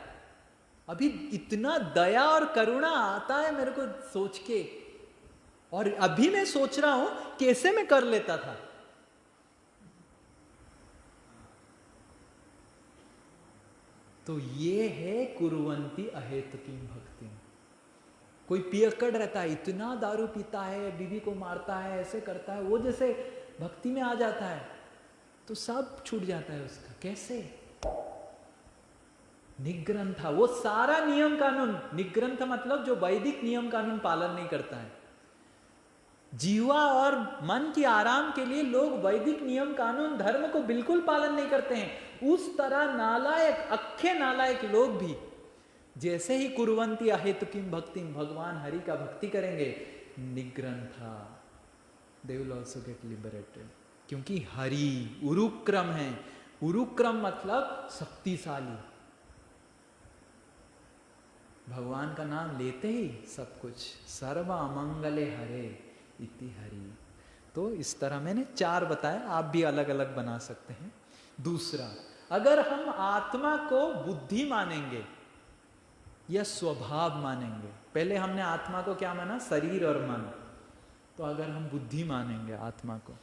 अभी इतना दया और करुणा आता है मेरे को सोच के, और अभी मैं सोच रहा हूं कैसे मैं कर लेता था। तो ये है कुरुवंती अहेतुकीम भक्ति। कोई पियक्कड़ रहता है, इतना दारू पीता है, बीवी को मारता है, ऐसे करता है, वो जैसे भक्ति में आ जाता है तो सब छूट जाता है उसका। कैसे? निग्रंथ, वो सारा नियम कानून, निग्रंथ मतलब जो वैदिक नियम कानून पालन नहीं करता है, जीवा और मन की आराम के लिए लोग वैदिक नियम कानून धर्म को बिल्कुल पालन नहीं करते हैं। उस तरह नालायक, अक्खे नालायक लोग भी जैसे ही कुर्वंती अहेतुकीम भक्तिम, भगवान हरि का भक्ति करेंगे, निग्रंथा, they will also get liberated. क्योंकि हरि उरुक्रम है। उरुक्रम मतलब शक्तिशाली। भगवान का नाम लेते ही सब कुछ, सर्व अमंगले हरे इति हरि। तो इस तरह मैंने 4 बताया, आप भी अलग अलग बना सकते हैं। दूसरा, अगर हम आत्मा को बुद्धि मानेंगे या स्वभाव मानेंगे, पहले हमने आत्मा को क्या माना, शरीर और मन, तो अगर हम बुद्धि मानेंगे आत्मा को,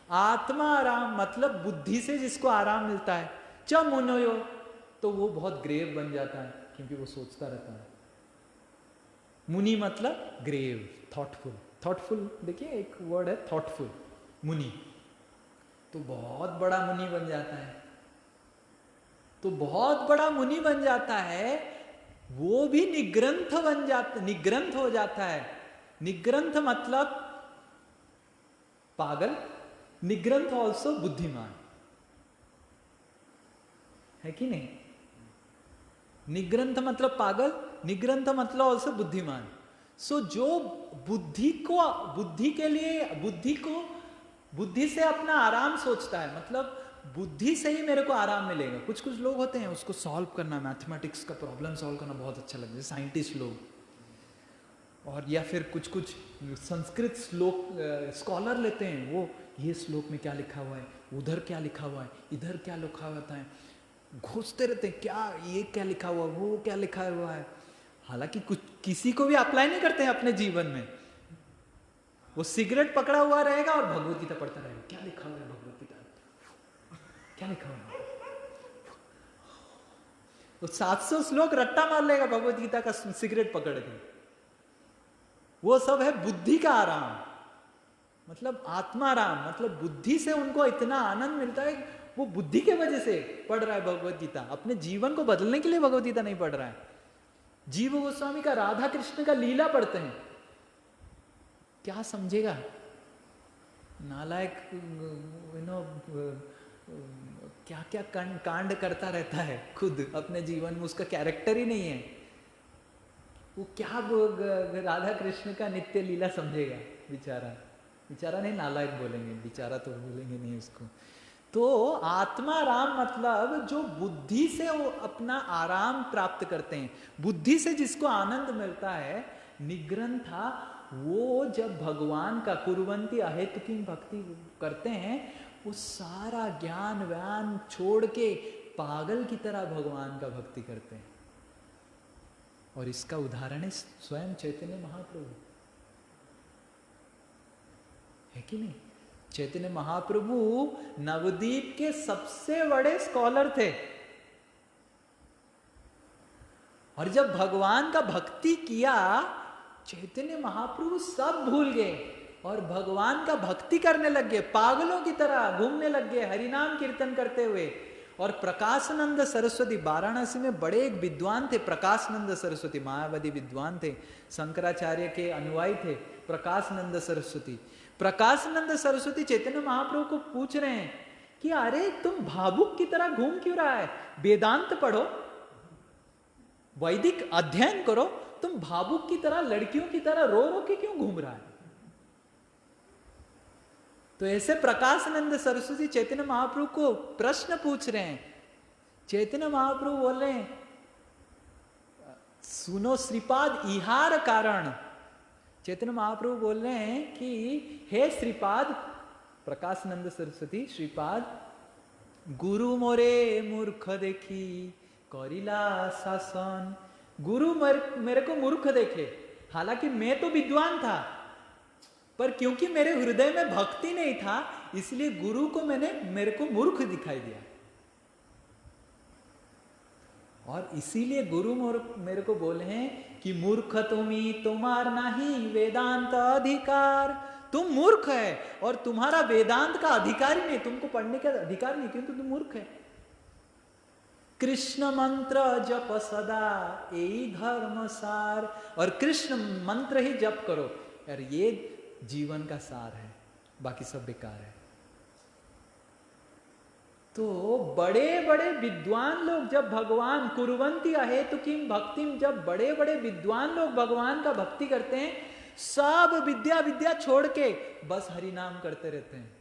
आत्मा आराम मतलब बुद्धि से जिसको आराम मिलता है, च मुनयो, तो वो बहुत ग्रेव बन जाता है क्योंकि वो सोचता रहता है। मुनि मतलब ग्रेव, थॉटफुल। थॉटफुल देखिए एक वर्ड है थॉटफुल, मुनि, तो बहुत बड़ा मुनि बन जाता है। तो बहुत बड़ा मुनि बन जाता है, वो भी निग्रंथ बन जाता, निग्रंथ हो जाता है। निग्रंथ मतलब पागल, निग्रंथ ऑल्सो बुद्धिमान, है कि नहीं? निग्रंथ मतलब पागल, निग्रंथ मतलब ऑल्सो बुद्धिमान। सो जो बुद्धि के लिए, बुद्धि से अपना आराम सोचता है, मतलब बुद्धि से ही मेरे को आराम मिलेगा। कुछ कुछ लोग होते हैं उसको सॉल्व करना, मैथमेटिक्स का प्रॉब्लम सॉल्व करना बहुत अच्छा लगता है, साइंटिस्ट लोग, और या फिर कुछ कुछ संस्कृत श्लोक स्कॉलर लेते हैं, वो ये श्लोक में क्या लिखा हुआ है, उधर क्या लिखा हुआ है, इधर क्या लिखा होता है, घोषते रहते हैं, क्या ये क्या लिखा हुआ, वो क्या लिखा हुआ है। हालांकि कुछ किसी को भी अप्लाई नहीं करते हैं अपने जीवन में। वो सिगरेट पकड़ा हुआ रहेगा और भगवत गीता पढ़ता रहेगा, क्या लिखा हुआ है भगवत गीता, क्या लिखा हुआ है। वो 700 श्लोक रट्टा मार लेगा भगवत गीता का सिगरेट पकड़ के। वो सब है बुद्धि का आराम, मतलब आत्माराम, मतलब बुद्धि से उनको इतना आनंद मिलता है, वो बुद्धि के वजह से पढ़ रहा है भगवत गीता, अपने जीवन को बदलने के लिए भगवत गीता नहीं पढ़ रहा है। जीव गोस्वामी का राधा कृष्ण का लीला पढ़ते हैं, क्या समझेगा? नालायक, क्या क्या कांड करता रहता है खुद अपने जीवन में, उसका कैरेक्टर ही नहीं है। वो क्या राधा कृष्ण का नित्य लीला समझेगा? बेचारा नहीं, नालायक बोलेंगे, बेचारा तो बोलेंगे नहीं उसको। तो आत्मा राम मतलब जो बुद्धि से वो अपना आराम प्राप्त करते हैं, बुद्धि से जिसको आनंद मिलता है, निग्रंथा, वो जब भगवान का कुर्वंती अहेतुकी भक्ति करते हैं, वो सारा ज्ञान व्यान छोड़ के पागल की तरह भगवान का भक्ति करते हैं। और इसका उदाहरण है स्वयं चैतन्य महाप्रभु, है कि नहीं? चैतन्य महाप्रभु नवद्वीप के सबसे बड़े स्कॉलर थे, और जब भगवान का भक्ति किया, चैतन्य महाप्रभु सब भूल गए और भगवान का भक्ति करने लग गए, पागलों की तरह घूमने लग गए हरिनाम कीर्तन करते हुए। और प्रकाशानंद सरस्वती, वाराणसी में बड़े एक विद्वान थे, प्रकाशानंद सरस्वती, मायावादी विद्वान थे, शंकराचार्य के अनुयायी थे प्रकाशानंद सरस्वती। प्रकाशानंद सरस्वती चैतन्य महाप्रभु को पूछ रहे हैं कि अरे तुम भावुक की तरह घूम क्यों रहा है, वेदांत पढ़ो, वैदिक अध्ययन करो, तुम भावुक की तरह, लड़कियों की तरह रो रो के क्यों घूम रहा है? तो ऐसे प्रकाशानंद सरस्वती चैतन्य महाप्रभु को प्रश्न पूछ रहे हैं। चैतन्य महाप्रभु बोल रहे हैं, सुनो श्रीपाद इहार कारण। चैतन्य महाप्रभु बोल रहे हैं कि हे श्रीपाद, प्रकाशानंद सरस्वती, श्रीपाद, गुरु मोरे मूर्ख देखी करिला शासन। गुरु मेरे को मूर्ख देखे, हालांकि मैं तो विद्वान था, पर क्योंकि मेरे हृदय में भक्ति नहीं था, इसलिए गुरु को मेरे को मूर्ख दिखाई दिया, और इसीलिए गुरु मेरे को बोले हैं कि मूर्ख तुम्ही तुम्हार नहीं वेदांत अधिकार। तुम मूर्ख है और तुम्हारा वेदांत का अधिकार ही नहीं, तुमको पढ़ने का अधिकार नहीं, क्योंकि तुम मूर्ख है। कृष्ण मंत्र जप सदा यही धर्म सार, और कृष्ण मंत्र ही जप करो। यार ये जीवन का सार है, बाकी सब बेकार है। तो बड़े बड़े विद्वान लोग जब भगवान कुर्वन्ति अहेतु किम भक्तिम, जब बड़े बड़े विद्वान लोग भगवान का भक्ति करते हैं, सब विद्या छोड़ के बस हरि नाम करते रहते हैं।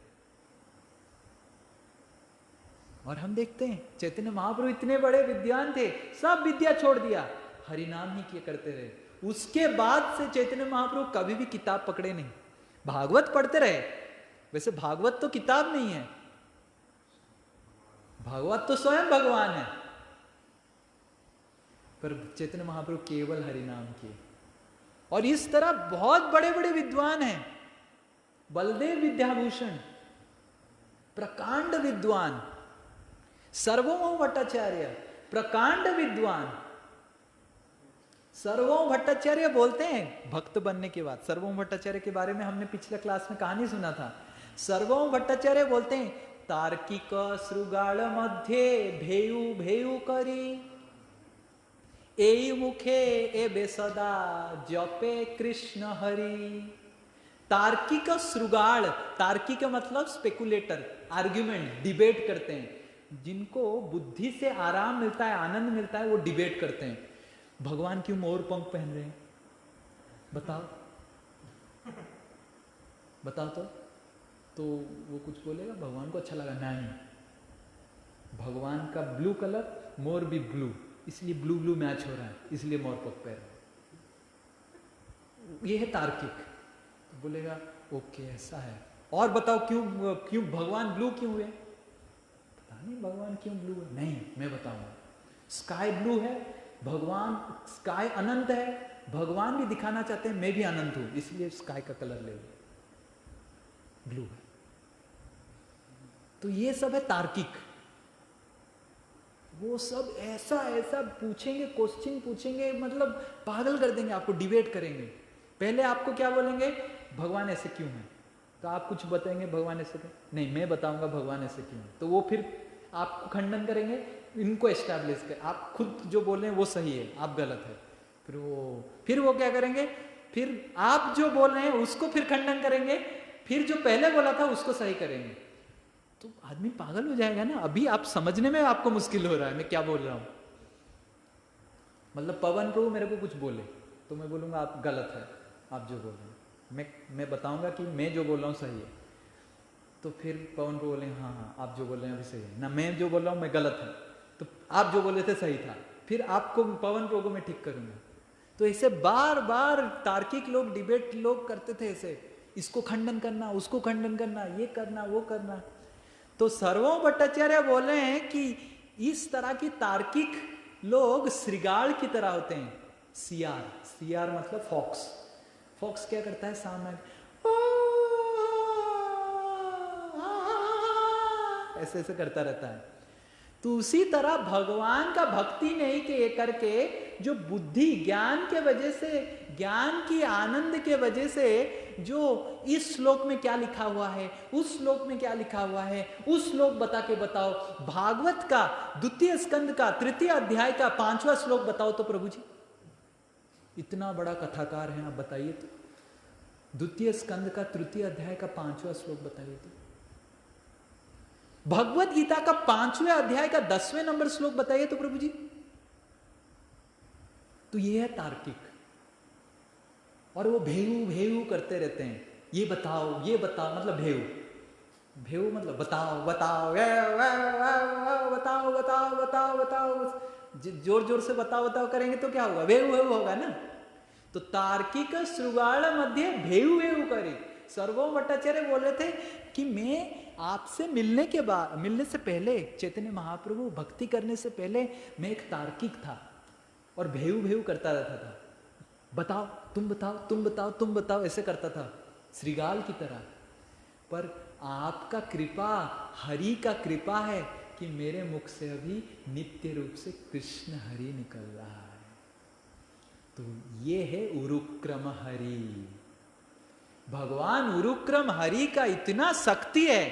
और हम देखते हैं चैतन्य महाप्रभु इतने बड़े विद्वान थे, सब विद्या छोड़ दिया, हरि नाम ही किए करते रहे। उसके बाद से चैतन्य महाप्रभु कभी भी किताब पकड़े नहीं, भागवत पढ़ते रहे। वैसे भागवत तो किताब नहीं है, भागवत तो स्वयं भगवान है, पर चैतन्य महाप्रभु केवल हरि नाम किए। और इस तरह बहुत बड़े बड़े विद्वान हैं, बलदेव विद्याभूषण प्रकांड विद्वान, सर्वभौम भट्टाचार्य प्रकांड विद्वान। सर्वभौम भट्टाचार्य बोलते हैं भक्त बनने के बाद, सर्वभौम भट्टाचार्य के बारे में हमने पिछले क्लास में कहानी सुना था। सर्वभौम भट्टाचार्य बोलते हैं तार्किक श्रुगाल मध्ये भेयु भेयु करी, ए मुखे एबे सदा जपे कृष्ण हरि। तार्किक श्रुगाल, तार्किक मतलब स्पेकुलेटर, आर्ग्यूमेंट, डिबेट करते हैं, जिनको बुद्धि से आराम मिलता है, आनंद मिलता है, वो डिबेट करते हैं। भगवान क्यों मोर पंख पहन रहे हैं, बताओ बताओ तो वो कुछ बोलेगा, भगवान को अच्छा लगा, नहीं, भगवान का ब्लू कलर, मोर भी ब्लू, इसलिए ब्लू ब्लू मैच हो रहा है, इसलिए मोर पंख पहन रहे। ये है तार्किक। तो बोलेगा ओके ऐसा है, और बताओ क्यों क्यों भगवान ब्लू क्यों हुए, पता नहीं भगवान क्यों ब्लू है, नहीं मैं बताऊंगा। स्काई ब्लू है, भगवान स्काई अनंत है, भगवान भी दिखाना चाहते हैं मैं भी अनंत हूं, इसलिए स्काई का कलर ले लो, ब्लू है। तो ये सब है तार्किक। वो सब ऐसा ऐसा पूछेंगे, क्वेश्चन पूछेंगे, मतलब पागल कर देंगे आपको, डिबेट करेंगे। पहले आपको क्या बोलेंगे, भगवान ऐसे क्यों है, तो आप कुछ बताएंगे भगवान ऐसे क्यों, नहीं मैं बताऊंगा भगवान ऐसे क्यों है, तो वो फिर आपको खंडन करेंगे, इनको एस्टैब्लिश कर, आप खुद जो बोल रहे हैं वो सही है, आप गलत है। फिर वो क्या करेंगे, फिर आप जो बोल रहे हैं उसको फिर खंडन करेंगे, फिर जो पहले बोला था उसको सही करेंगे। तो आदमी पागल हो जाएगा ना। अभी आप समझने में आपको मुश्किल हो रहा है मैं क्या बोल रहा हूं। मतलब पवन प्रभु मेरे को कुछ बोले तो मैं बोलूंगा आप गलत है, आप जो बोल रहे हैं, मैं बताऊंगा कि मैं जो बोल रहा हूँ सही है। तो फिर पवन प्रभु बोले हाँ हाँ आप जो बोल रहे हैं अभी सही है ना, मैं जो बोल रहा हूँ मैं गलत है, तो आप जो बोले थे सही था, फिर आपको पवन प्रभु को मैं ठीक करूंगा। तो ऐसे बार बार तार्किक लोग, डिबेट लोग करते थे ऐसे, इसको खंडन करना, उसको खंडन करना, ये करना, वो करना। तो सर्वभौम भट्टाचार्य बोल रहे हैं कि इस तरह की तार्किक लोग श्रृगाल की तरह होते हैं। सियार, सियार मतलब फॉक्स। फॉक्स क्या करता है, शाम में ऐसे ऐसे करता रहता है। तो उसी तरह भगवान का भक्ति नहीं के करके जो बुद्धि ज्ञान के वजह से, ज्ञान की आनंद के वजह से जो इस श्लोक में क्या लिखा हुआ है, उस श्लोक में क्या लिखा हुआ है, उस श्लोक बता के बताओ। भागवत का द्वितीय स्कंद का तृतीय अध्याय का 5वां श्लोक बताओ तो प्रभु जी। इतना बड़ा कथाकार है, आप बताइए तो। द्वितीय स्कंद का तृतीय अध्याय का 5वां श्लोक बताइए तो। भगवत गीता का 5वें अध्याय का 10वें नंबर श्लोक बताइए तो प्रभु जी। तो ये है तार्किक, और वो भेयू भेयू करते रहते हैं, ये बताओ मतलब भेयू, भेयू मतलब बताओ बताओ बताओ बताओ बताओ बताओ, जोर जोर से बताओ बताओ करेंगे तो क्या होगा, भेयू भेयू होगा ना। तो तार्किक श्रृगाल मध्य भेयू भेयू करे। सर्वभौम भट्टाचार्य बोल रहे थे कि मैं आपसे मिलने से पहले, चैतन्य महाप्रभु भक्ति करने से पहले मैं एक तार्किक था और भेयू भेयू करता रहता था, बताओ तुम बताओ तुम बताओ तुम बताओ, ऐसे करता था श्रृगाल की तरह। पर आपका कृपा, हरि का कृपा है कि मेरे मुख से अभी नित्य रूप से कृष्ण हरि निकल रहा है। तो ये है उरुक्रम हरि। भगवान उरुक्रम हरि का इतना शक्ति है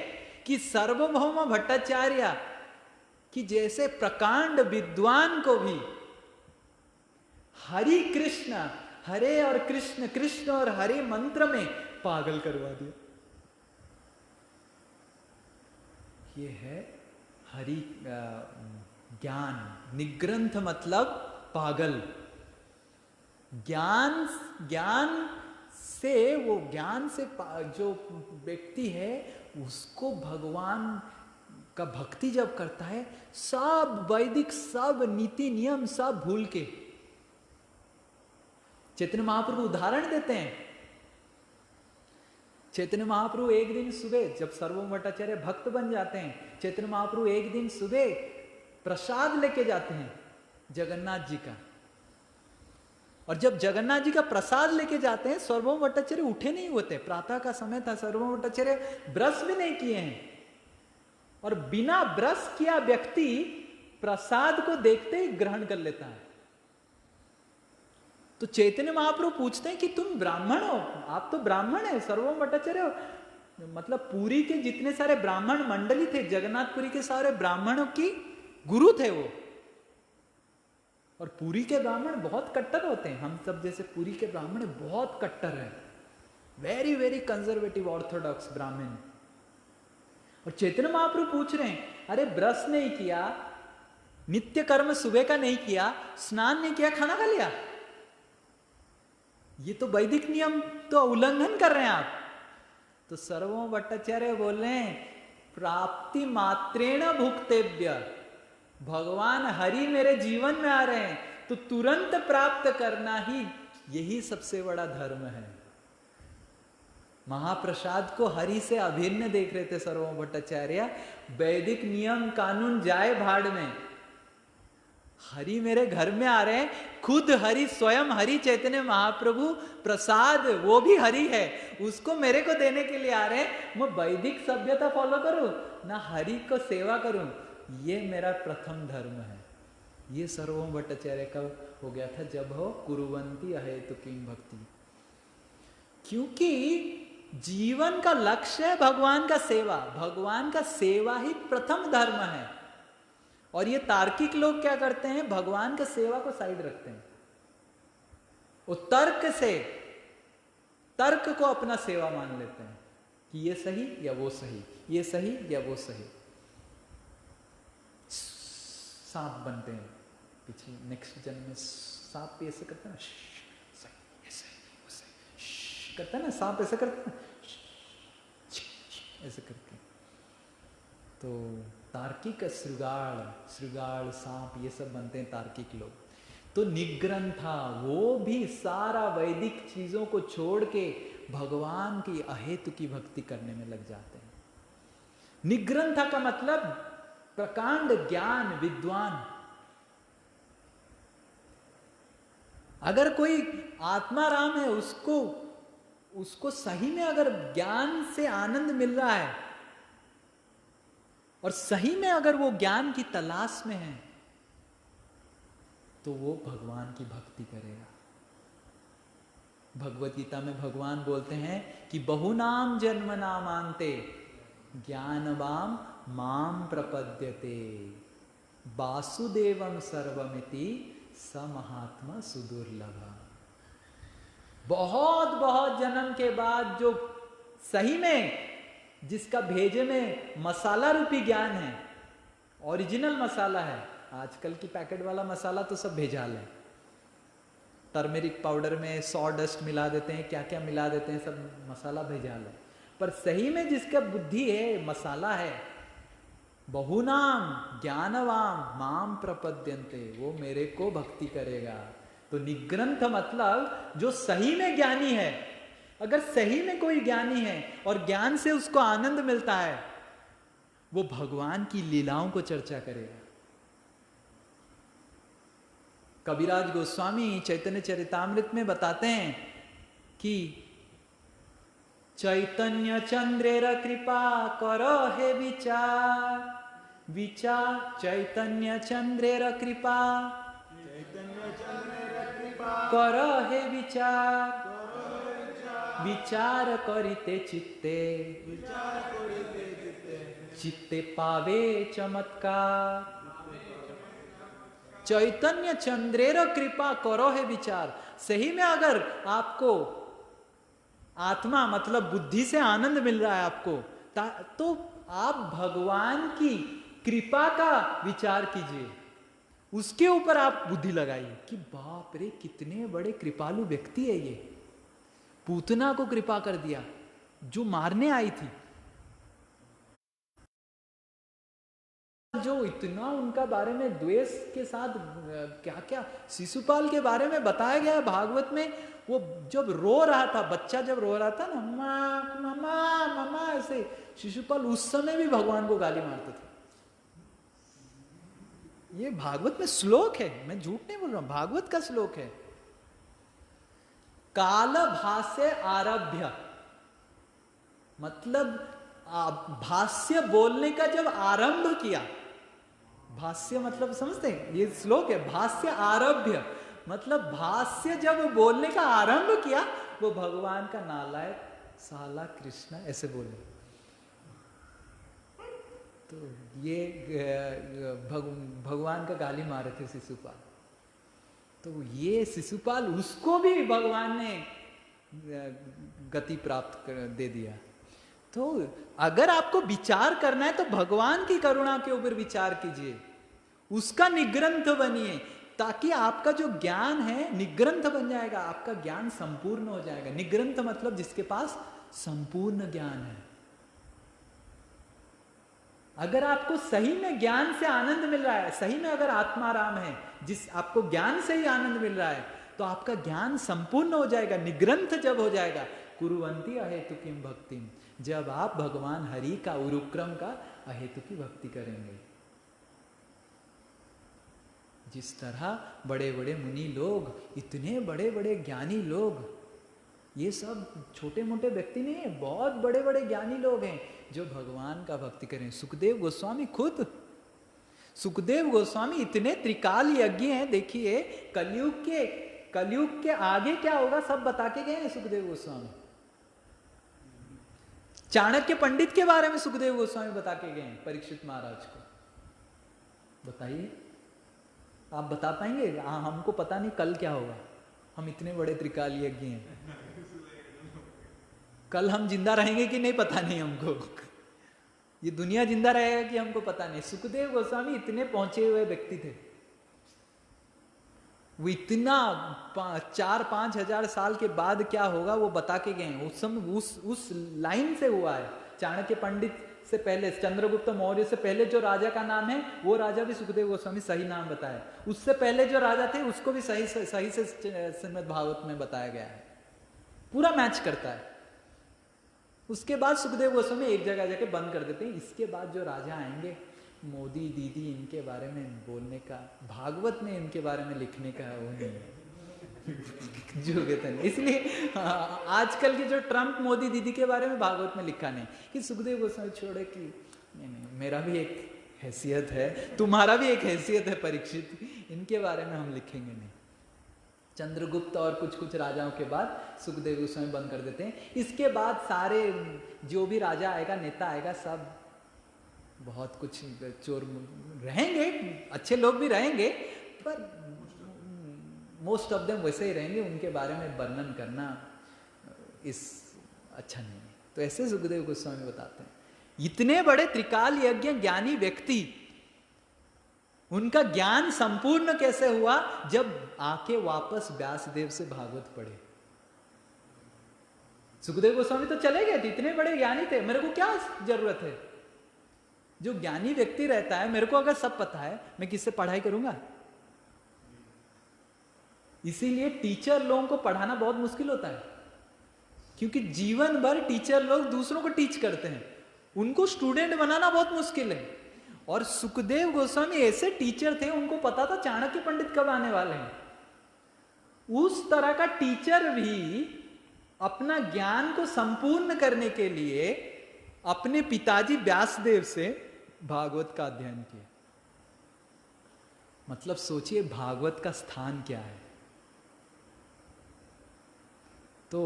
कि सर्वभौम भट्टाचार्य कि जैसे प्रकांड विद्वान को भी हरि कृष्ण, हरे और कृष्ण, कृष्ण और हरे मंत्र में पागल करवा दिया। ये है हरि ज्ञान। निग्रंथ मतलब पागल। ज्ञान से वो ज्ञान से जो व्यक्ति है उसको भगवान का भक्ति जब करता है, सब वैदिक सब नीति नियम सब भूल के। चैतन्य महाप्रभु उदाहरण देते हैं। चैतन्य महाप्रभु एक दिन सुबह जब सर्वभौम भट्टाचार्य भक्त बन जाते हैं, चैतन्य महाप्रभु एक दिन सुबह प्रसाद लेके जाते हैं जगन्नाथ जी का। और जब जगन्नाथ जी का प्रसाद लेके जाते हैं, सर्वभौम भट्टाचार्य उठे नहीं होते, प्रातः का समय था, सर्वभौम भट्टाचार्य ब्रश भी नहीं किए हैं। और बिना ब्रश किया व्यक्ति प्रसाद को देखते ही ग्रहण कर लेता है। तो चैतन्य महाप्रभु पूछते हैं कि तुम ब्राह्मण हो? आप तो ब्राह्मण है, सर्वभौम भट्टाचार्य मतलब पुरी के जितने सारे ब्राह्मण मंडली थे, जगन्नाथपुरी के सारे ब्राह्मणों की गुरु थे वो। और पुरी के ब्राह्मण बहुत कट्टर होते हैं, हम सब जैसे पुरी के ब्राह्मण बहुत कट्टर है, वेरी वेरी कंजर्वेटिव ऑर्थोडॉक्स ब्राह्मण। और चैतन्य महाप्रभु पूछ रहे हैं, अरे ब्रश नहीं किया, नित्य कर्म सुबह का नहीं किया, स्नान नहीं किया, खाना खा लिया, ये तो वैदिक नियम तो उल्लंघन कर रहे हैं आप। तो सर्वभौम भट्टाचार्य बोल रहे हैं, प्राप्ति मात्रेण भुक्तेभ्य, भगवान हरि मेरे जीवन में आ रहे हैं तो तुरंत प्राप्त करना ही यही सबसे बड़ा धर्म है। महाप्रसाद को हरि से अभिन्न देख रहे थे सर्वभौम भट्टाचार्य। वैदिक नियम कानून जाए भाड़ में, हरि मेरे घर में आ रहे हैं, खुद हरि स्वयं हरि चैतन्य महाप्रभु प्रसाद वो भी हरि है, उसको मेरे को देने के लिए आ रहे हैं। मैं वैदिक सभ्यता फॉलो करूं ना हरि को सेवा करूं, ये मेरा प्रथम धर्म है। ये सर्वभौम भट्टाचार्य का हो गया था जब हो कुरुवंती अहेतुकीं भक्ति। क्योंकि जीवन का लक्ष्य है भगवान का सेवा, भगवान का सेवा ही प्रथम धर्म है। और ये तार्किक लोग क्या करते हैं, भगवान का सेवा को साइड रखते हैं, वो तर्क को अपना सेवा मान लेते हैं कि ये सही या वो सही, ये सही या वो सही। सांप बनते हैं, पिछले नेक्स्ट जन्म में सांप भी ऐसे करता है ना, सही ऐसे वो सही करता है ना, सांप ऐसे करता है ऐसे करके। तो तार्किक श्रृगाल सांप ये सब बनते हैं तार्किक लोग। तो निग्रंथा वो भी सारा वैदिक चीजों को छोड़ के भगवान की अहेतु की भक्ति करने में लग जाते हैं। निग्रंथा का मतलब प्रकांड ज्ञान विद्वान। अगर कोई आत्माराम है, उसको सही में अगर ज्ञान से आनंद मिल रहा है और सही में अगर वो ज्ञान की तलाश में है, तो वो भगवान की भक्ति करेगा। भगवत गीता में भगवान बोलते हैं कि बहुनाम जन्म नामांते ज्ञानवाम माम प्रपद्यते वासुदेवम सर्वमिति स महात्मा सुदुर्लभ। बहुत बहुत जन्म के बाद जो सही में जिसका भेजे में मसाला रूपी ज्ञान है, ओरिजिनल मसाला है। आजकल की पैकेट वाला मसाला तो सब भेजाल है, टर्मेरिक पाउडर में सॉडस्ट मिला देते हैं, क्या क्या मिला देते हैं, सब मसाला भेजाल है। पर सही में जिसका बुद्धि है, मसाला है, बहुनाम ज्ञानवाम माम प्रपद्यन्ते, वो मेरे को भक्ति करेगा। तो निग्रंथ मतलब जो सही में ज्ञानी है। अगर सही में कोई ज्ञानी है और ज्ञान से उसको आनंद मिलता है, वो भगवान की लीलाओं को चर्चा करेगा। कबीराज गोस्वामी चैतन्य चरितामृत में बताते हैं कि चैतन्य चंद्रेर कृपा करो हे विचार, विचार चैतन्य चंद्रेर कृपा करो हे विचार, विचार करिते चित्ते चित्ते पावे चमत्कार। चैतन्य चंद्रेर कृपा करो है विचार। सही में अगर आपको आत्मा मतलब बुद्धि से आनंद मिल रहा है आपको, तो आप भगवान की कृपा का विचार कीजिए, उसके ऊपर आप बुद्धि लगाइए कि बाप रे कितने बड़े कृपालु व्यक्ति है ये, पूतना को कृपा कर दिया जो मारने आई थी, जो इतना उनका बारे में द्वेष के साथ क्या क्या शिशुपाल के बारे में बताया गया है भागवत में। वो जब रो रहा था, बच्चा जब रो रहा था ना, मम्मा मम्मा मम्मा ऐसे, शिशुपाल उस समय भी भगवान को गाली मारते थे। ये भागवत में श्लोक है, मैं झूठ नहीं बोल रहा हूं, भागवत का श्लोक है। काल भाष्य आरभ्य, मतलब भाष्य बोलने का जब आरंभ किया, भाष्य मतलब समझते हैं, ये श्लोक है, भाष्य आरभ्य मतलब भाष्य जब बोलने का आरंभ किया, वो भगवान का नालायक साला कृष्ण ऐसे बोले। तो ये भगवान का गाली मारे थे शिशुपाल, तो ये शिशुपाल उसको भी भगवान ने गति प्राप्त दे दिया। तो अगर आपको विचार करना है तो भगवान की करुणा के ऊपर विचार कीजिए, उसका निग्रंथ बनिए, ताकि आपका जो ज्ञान है निग्रंथ बन जाएगा, आपका ज्ञान संपूर्ण हो जाएगा। निग्रंथ मतलब जिसके पास संपूर्ण ज्ञान है। अगर आपको सही में ज्ञान से आनंद मिल रहा है, सही में अगर आत्माराम है, जिस आपको ज्ञान से ही आनंद मिल रहा है, तो आपका ज्ञान संपूर्ण हो जाएगा। निग्रंथ जब हो जाएगा, कुरुवंती अहेतु किम भक्तिम, जब आप भगवान हरि का उरुक्रम का अहेतु की भक्ति करेंगे। जिस तरह बड़े बड़े मुनि लोग, इतने बड़े बड़े ज्ञानी लोग, ये सब छोटे मोटे व्यक्ति नहीं है, बहुत बड़े बड़े ज्ञानी लोग हैं जो भगवान का भक्ति करें। सुखदेव गोस्वामी खुद, सुखदेव गोस्वामी इतने त्रिकाल यज्ञ हैं, देखिए कलयुग के आगे क्या होगा सब बता के गए हैं सुखदेव गोस्वामी। चाणक्य पंडित के बारे में सुखदेव गोस्वामी बता के गए हैं परीक्षित महाराज को। बताइए, आप बता पाएंगे? हमको पता नहीं कल क्या होगा, हम इतने बड़े त्रिकाल यज्ञ हैं, कल हम जिंदा रहेंगे कि नहीं पता नहीं हमको, ये दुनिया जिंदा रहेगा कि हमको पता नहीं। सुखदेव गोस्वामी इतने पहुंचे हुए व्यक्ति थे, वो इतना 4-5 हजार साल के बाद क्या होगा वो बता के गए हैं। उस समय उस लाइन से हुआ है। चाणक्य पंडित से पहले, चंद्रगुप्त मौर्य से पहले जो राजा का नाम है वो राजा भी सुखदेव गोस्वामी सही नाम बताया। उससे पहले जो राजा थे उसको भी सही से श्रीमद् भागवत में बताया गया है, पूरा मैच करता है। उसके बाद सुखदेव गोस्वामी एक जगह जाके बंद कर देते हैं। इसके बाद जो राजा आएंगे, मोदी दीदी, इनके बारे में बोलने का, भागवत में इनके बारे में लिखने का वो नहीं है जो कहते हैं। इसलिए आजकल के जो ट्रम्प मोदी दीदी के बारे में भागवत में लिखा नहीं कि सुखदेव गोस्वामी छोड़े कि नहीं, मेरा भी एक हैसियत है, तुम्हारा भी एक हैसियत है परीक्षित, इनके बारे में हम लिखेंगे नहीं। चंद्रगुप्त और कुछ राजाओं के बाद सुखदेव गोस्वामी बंद कर देते हैं। इसके बाद सारे जो भी राजा आएगा, नेता आएगा, सब बहुत कुछ चोर रहेंगे, अच्छे लोग भी रहेंगे, पर मोस्ट ऑफ देम वैसे ही रहेंगे। उनके बारे में वर्णन करना अच्छा नहीं है। तो ऐसे सुखदेव गोस्वामी बताते हैं। इतने बड़े त्रिकाल यज्ञ ज्ञानी व्यक्ति, उनका ज्ञान संपूर्ण कैसे हुआ? जब आके वापस व्यासदेव से भागवत पढ़े। सुखदेव गोस्वामी तो चले गए थे, इतने बड़े ज्ञानी थे, मेरे को क्या जरूरत है? जो ज्ञानी व्यक्ति रहता है, मेरे को अगर सब पता है, मैं किससे पढ़ाई करूंगा? इसीलिए टीचर लोगों को पढ़ाना बहुत मुश्किल होता है, क्योंकि जीवन भर टीचर लोग दूसरों को टीच करते हैं, उनको स्टूडेंट बनाना बहुत मुश्किल है। और सुखदेव गोस्वामी ऐसे टीचर थे, उनको पता था चाणक्य पंडित कब आने वाले हैं। उस तरह का टीचर भी अपना ज्ञान को संपूर्ण करने के लिए अपने पिताजी व्यासदेव से भागवत का अध्ययन किया। मतलब सोचिए भागवत का स्थान क्या है। तो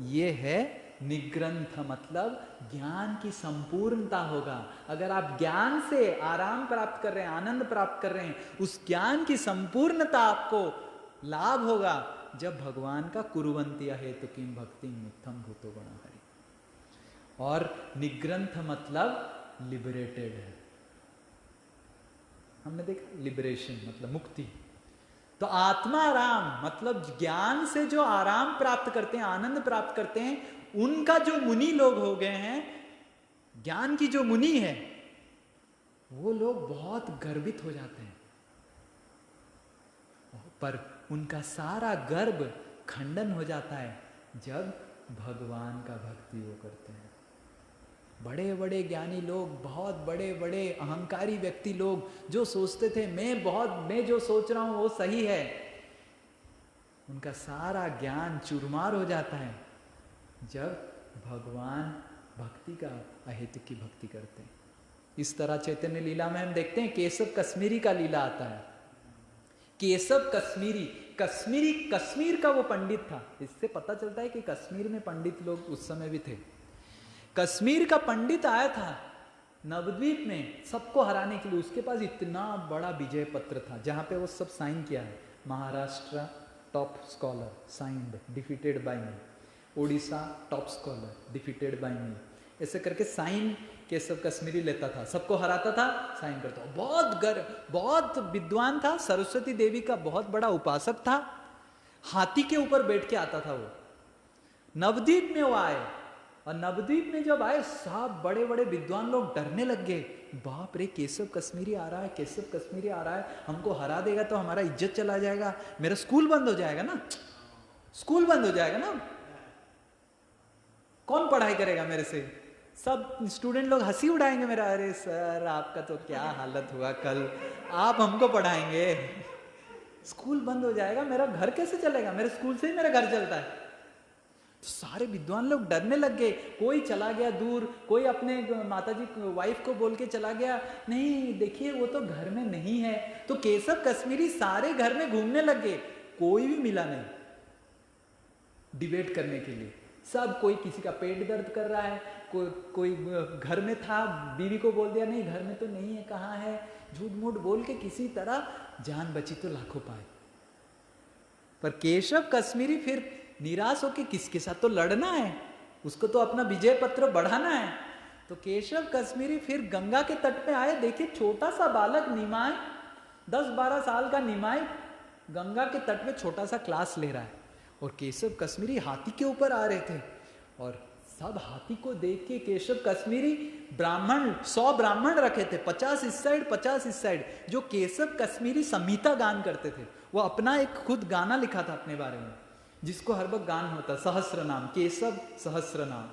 ये है निग्रंथ, मतलब ज्ञान की संपूर्णता होगा। अगर आप ज्ञान से आराम प्राप्त कर रहे हैं, आनंद प्राप्त कर रहे हैं, उस ज्ञान की संपूर्णता आपको लाभ होगा, जब भगवान का कुरुवंतिया हेतु किम भक्ति मिथम भूतो गुणा हरि। और निग्रंथ मतलब लिबरेटेड है, हमने देखा लिबरेशन मतलब मुक्ति। तो आत्मा आराम मतलब ज्ञान से जो आराम प्राप्त करते हैं, आनंद प्राप्त करते हैं, उनका जो मुनि लोग हो गए हैं, ज्ञान की जो मुनि है, वो लोग बहुत गर्वित हो जाते हैं, पर उनका सारा गर्व खंडन हो जाता है जब भगवान का भक्ति वो करते हैं। बड़े बड़े ज्ञानी लोग, बहुत बड़े बड़े अहंकारी व्यक्ति लोग जो सोचते थे मैं जो सोच रहा हूं वो सही है, उनका सारा ज्ञान चूरमार हो जाता है जब भगवान भक्ति का अहेतु की भक्ति करते हैं। इस तरह चैतन्य लीला में हम देखते हैं केशव कश्मीरी का लीला आता है। केशव कश्मीरी, कश्मीर का वो पंडित था। इससे पता चलता है कि कश्मीर में पंडित लोग उस समय भी थे। कश्मीर का पंडित आया था नवद्वीप में सबको हराने के लिए। उसके पास इतना बड़ा विजय पत्र था जहां पे वो सब साइन किया है, Maharashtra top scholar signed defeated by me, Odisha top scholar defeated by me, ऐसे करके साइन केशव कश्मीरी लेता था, सबको हराता था, साइन करता था। बहुत विद्वान था, सरस्वती देवी का बहुत बड़ा उपासक था। हाथी के ऊपर बैठ के आता था वो। नवद्वीप में वो आए, और नवद्वीप में जब आए सब बड़े बड़े विद्वान लोग डरने लग गए, बाप रे केशव कश्मीरी आ रहा है, केशव कश्मीरी आ रहा है, हमको हरा देगा तो हमारा इज्जत चला जाएगा, मेरा स्कूल बंद हो जाएगा ना, स्कूल बंद हो जाएगा ना, कौन पढ़ाई करेगा मेरे से, सब स्टूडेंट लोग हंसी उड़ाएंगे मेरा, अरे सर आपका तो क्या हालत हुआ कल, आप हमको पढ़ाएंगे, स्कूल बंद हो जाएगा, मेरा घर कैसे चलेगा, मेरे स्कूल से ही मेरा घर चलता है। तो सारे विद्वान लोग डरने लग गए, कोई चला गया दूर, कोई अपने माताजी वाइफ को बोल के चला गया, नहीं देखिए वो तो घर में नहीं है। तो केशव कश्मीरी सारे घर में घूमने लग गए, कोई भी मिला नहीं डिबेट करने के लिए। सब कोई किसी का पेट दर्द कर रहा है, कोई घर में था, बीवी को बोल दिया नहीं घर में तो नहीं है, कहाँ है, झूठ मूठ बोल के किसी तरह जान बची तो लाखों पाए। पर केशव कश्मीरी फिर निराश होके किसके साथ तो लड़ना है, उसको तो अपना विजय पत्र बढ़ाना है। तो केशव कश्मीरी फिर गंगा के तट पे आए, देखिए छोटा सा बालक निमाय, 10-12 साल का निमाय गंगा के तट पे छोटा सा क्लास ले रहा है, और केशव कश्मीरी हाथी के ऊपर आ रहे थे, और सब हाथी को देख के केशव कश्मीरी ब्राह्मण 100 ब्राह्मण रखे थे, 50 इस साइड 50 इस साइड, जो केशव कश्मीरी संहिता गान करते थे। वो अपना एक खुद गाना लिखा था अपने बारे में, जिसको हर वक्त गान होता, सहस्र नाम, केशव सहस्र नाम,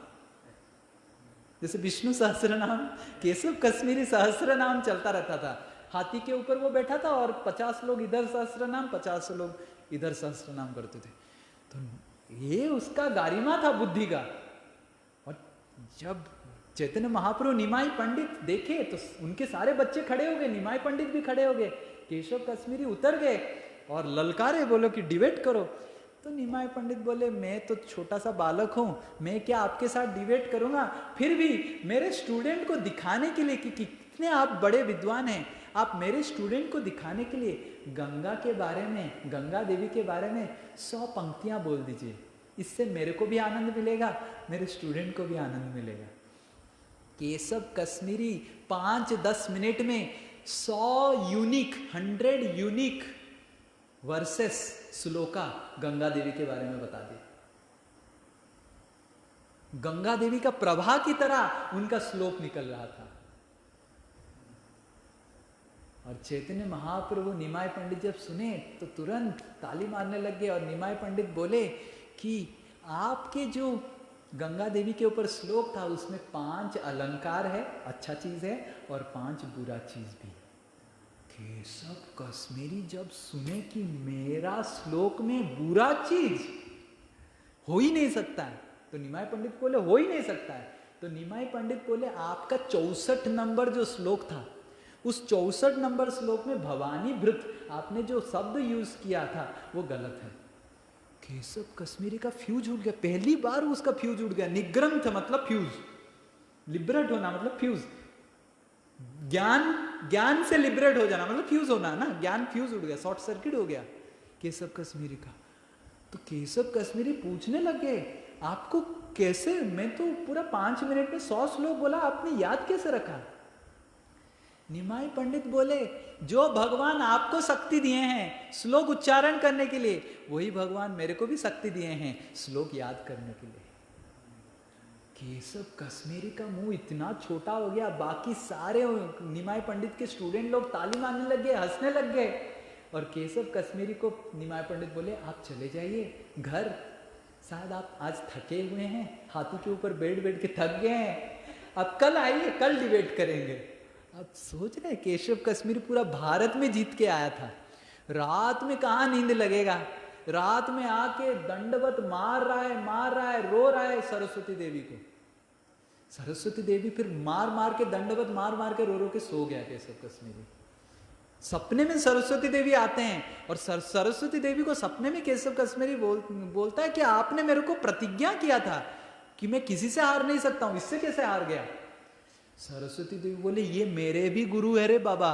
जैसे विष्णु सहस्र नाम, केशव कश्मीरी सहस्र नाम चलता रहता था। हाथी के ऊपर वो बैठा था और 50 लोग इधर सहस्र नाम, 50 लोग इधर सहस्र नाम करते थे। तो ये उसका गारिमा था बुद्धि का। और जब चैतन्य महाप्रभु निमाई पंडित देखे तो उनके सारे बच्चे खड़े हो गए, निमाई पंडित भी खड़े हो गए, केशव कश्मीरी उतर गए और ललकारे, बोलो कि डिबेट करो। तो निमाई पंडित बोले मैं तो छोटा सा बालक हूं, मैं क्या आपके साथ डिबेट करूंगा, फिर भी मेरे स्टूडेंट को दिखाने के लिए कि कितने आप बड़े विद्वान हैं, आप मेरे स्टूडेंट को दिखाने के लिए गंगा के बारे में, गंगा देवी के बारे में 100 पंक्तियां बोल दीजिए, इससे मेरे को भी आनंद मिलेगा, मेरे स्टूडेंट को भी आनंद मिलेगा। केशव कश्मीरी 5-10 मिनट में 100 यूनिक वर्सेस श्लोका गंगा देवी के बारे में बता दिए। गंगा देवी का प्रवाह की तरह उनका श्लोक निकल रहा था। और चैतन्य महाप्रभु निमाय पंडित जब सुने तो तुरंत ताली मारने लग गए, और निमाय पंडित बोले कि आपके जो गंगा देवी के ऊपर श्लोक था उसमें 5 अलंकार है, अच्छा चीज है, और 5 बुरा चीज भी। केशव कश्मीरी जब सुने कि मेरा श्लोक में बुरा चीज हो ही नहीं सकता है, तो निमाय पंडित बोले हो ही नहीं सकता है। तो निमाय पंडित बोले आपका 64 नंबर जो श्लोक था, उस 64 नंबर श्लोक में भवानी भृत आपने जो शब्द यूज किया था वो गलत है। केशव कश्मीरी का फ्यूज उड़ गया, पहली बार उसका फ्यूज उड़ गया। निग्रंथ मतलब फ्यूज, लिबरेट होना मतलब फ्यूज, ज्ञान से लिबरेट हो जाना मतलब फ्यूज होना ना, ज्ञान फ्यूज उड़ गया, शॉर्ट सर्किट हो गया केशव कश्मीरी का। तो केशव कश्मीरी पूछने लगे, आपको कैसे, मैं तो पूरा 5 मिनट में 100 श्लोक बोला, आपने याद कैसे रखा? निमाई पंडित बोले, जो भगवान आपको शक्ति दिए हैं श्लोक उच्चारण करने के लिए, वही भगवान मेरे को भी शक्ति दिए हैं श्लोक याद करने के लिए। केशव कश्मीरी का मुंह इतना छोटा हो गया, बाकी सारे निमाई पंडित के स्टूडेंट लोग ताली मारने लग गए, हंसने लग गए। और केशव कश्मीरी को निमाई पंडित बोले, आप चले जाइए घर, शायद आप आज थके हुए हैं, हाथी के ऊपर बैठ बैठ के थक गए हैं, अब कल आइए, कल डिबेट करेंगे। अब सोच रहे केशव कश्मीरी पूरा भारत में जीत के आया था, रात में कहाँ नींद लगेगा, रात में आके दंडवत मार रहा है, रो रहा है सरस्वती देवी को। सरस्वती देवी फिर मार मार के दंडवत मार के रो के सो गया केशव कश्मीरी। सपने में सरस्वती देवी आते हैं और सरस्वती देवी को सपने में केशव कश्मीरी बोलता है कि आपने मेरे को प्रतिज्ञा किया था कि मैं किसी से हार नहीं सकता हूं, इससे कैसे हार गया? सरस्वती देवी बोले, ये मेरे भी गुरु है रे बाबा,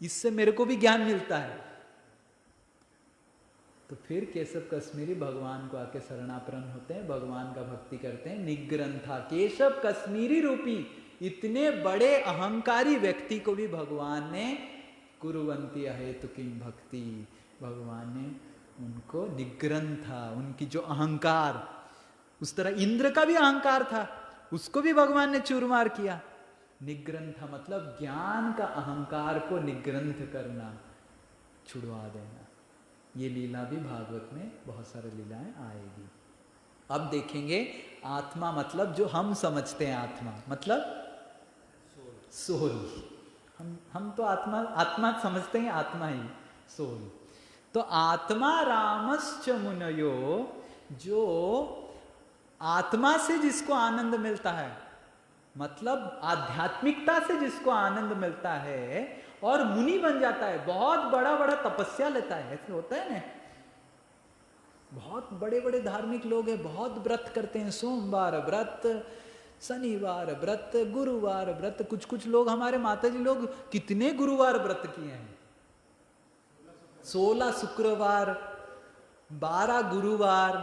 इससे मेरे को भी ज्ञान मिलता है। तो फिर केशव कश्मीरी भगवान को आके शरणापन्न होते हैं, भगवान का भक्ति करते हैं। निग्रंथा केशव कश्मीरी रूपी इतने बड़े अहंकारी व्यक्ति को भी भगवान ने कुरुवंती अहेतु किम भक्ति, भगवान ने उनको निग्रंथा, उनकी जो अहंकार, उस तरह इंद्र का भी अहंकार था, उसको भी भगवान ने चूरमार किया। निग्रंथ मतलब ज्ञान का अहंकार को निग्रंथ करना, छुड़वा देना। ये लीला भी भागवत में बहुत सारे लीलाएं आएगी। अब देखेंगे आत्मा मतलब जो हम समझते हैं, आत्मा मतलब सोल। हम तो आत्मा समझते हैं, आत्मा ही सोल। तो आत्मा रामश्च मुनयो, जो आत्मा से जिसको आनंद मिलता है, मतलब आध्यात्मिकता से जिसको आनंद मिलता है और मुनि बन जाता है, बहुत बड़ा बड़ा तपस्या लेता है, ऐसे होता है ना, बहुत बड़े बड़े धार्मिक लोग हैं, बहुत व्रत करते हैं, सोमवार व्रत, शनिवार व्रत, गुरुवार व्रत। कुछ कुछ लोग, हमारे माताजी लोग कितने गुरुवार व्रत किए हैं, 16 शुक्रवार, 12 गुरुवार,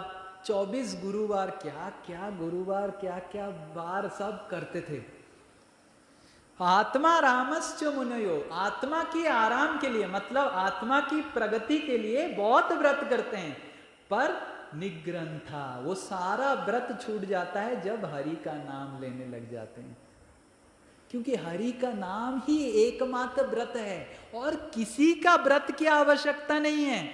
24 गुरुवार, क्या क्या गुरुवार, क्या क्या वार सब करते थे। आत्मा रामश्च मुनयो, आत्मा की आराम के लिए, मतलब आत्मा की प्रगति के लिए बहुत व्रत करते हैं, पर निग्रंथा, वो सारा व्रत छूट जाता है जब हरि का नाम लेने लग जाते हैं, क्योंकि हरि का नाम ही एकमात्र व्रत है और किसी का व्रत की आवश्यकता नहीं है।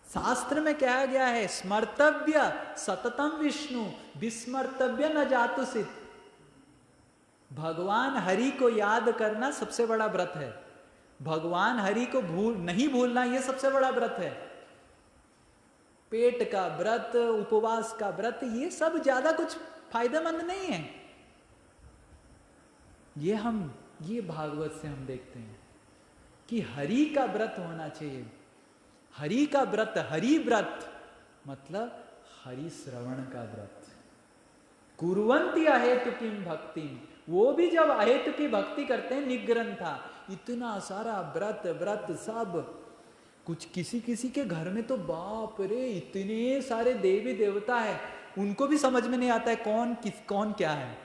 शास्त्र में कहा गया है, स्मर्तव्य सततम विष्णु विस्मर्तव्य न जातुसित। भगवान हरि को याद करना सबसे बड़ा व्रत है, भगवान हरि को नहीं भूलना यह सबसे बड़ा व्रत है। पेट का व्रत, उपवास का व्रत, ये सब ज्यादा कुछ फायदेमंद नहीं है। ये भागवत से हम देखते हैं कि हरि का व्रत होना चाहिए। हरि का व्रत, हरि व्रत मतलब हरि श्रवण का व्रत। कुर्वन्ति अहेतु किम भक्ति, वो भी जब अहेतु की भक्ति करते हैं, निग्रंथा, इतना सारा व्रत सब कुछ। किसी किसी के घर में तो बाप रे इतने सारे देवी देवता है, उनको भी समझ में नहीं आता है कौन क्या है।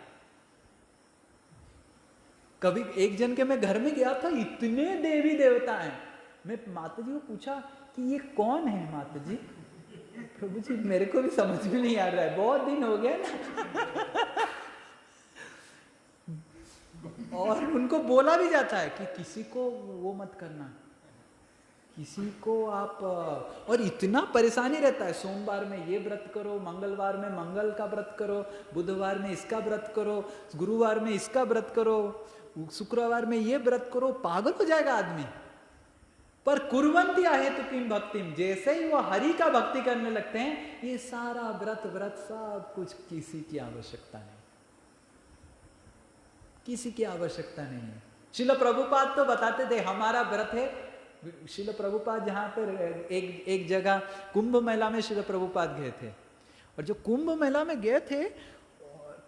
कभी एक जन के मैं घर में गया था, इतने देवी देवता हैं। मैं माता जी को पूछा कि ये कौन है माता जी? प्रभु जी मेरे को भी समझ में नहीं आ रहा है, बहुत दिन हो गया ना। और उनको बोला भी जाता है कि किसी को वो मत करना, किसी को आप, और इतना परेशानी रहता है, सोमवार में ये व्रत करो, मंगलवार में मंगल का व्रत करो, बुधवार में इसका व्रत करो, गुरुवार में इसका व्रत करो, शुक्रवार में ये व्रत करो, पागल हो जाएगा आदमी। पर कुर्वन्ति अहेतु किम भक्तिम, जैसे ही वो हरि का भक्ति करने लगते हैं, ये सारा व्रत सब कुछ किसी की आवश्यकता नहीं, किसी की आवश्यकता नहीं है। श्रील प्रभुपाद तो बताते थे हमारा व्रत है। श्रील प्रभुपाद जहाँ पर एक जगह कुंभ मेला में श्रील प्रभुपाद गए थे, और जो कुंभ मेला में गए थे,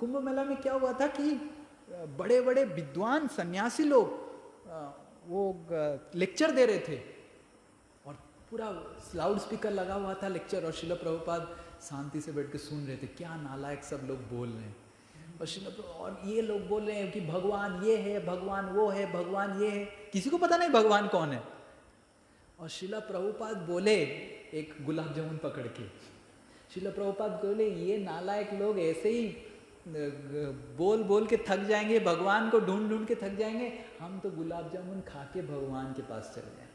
कुंभ मेला में क्या हुआ था कि बड़े बड़े विद्वान सन्यासी लोग वो लेक्चर दे रहे थे, पूरा लाउड स्पीकर लगा हुआ था लेक्चर, और श्रील प्रभुपाद शांति से बैठ के सुन रहे थे, क्या नालायक सब लोग बोल रहे हैं। और ये लोग बोल रहे हैं कि भगवान ये है, भगवान वो है, भगवान ये है, किसी को पता नहीं भगवान कौन है। और श्रील प्रभुपाद बोले, एक गुलाब जामुन पकड़ के श्रील प्रभुपाद बोले, ये नालायक लोग ऐसे ही बोल बोल के थक जाएंगे, भगवान को ढूंढ ढूंढ के थक जाएंगे, हम तो गुलाब जामुन खा के भगवान के पास चले जाए।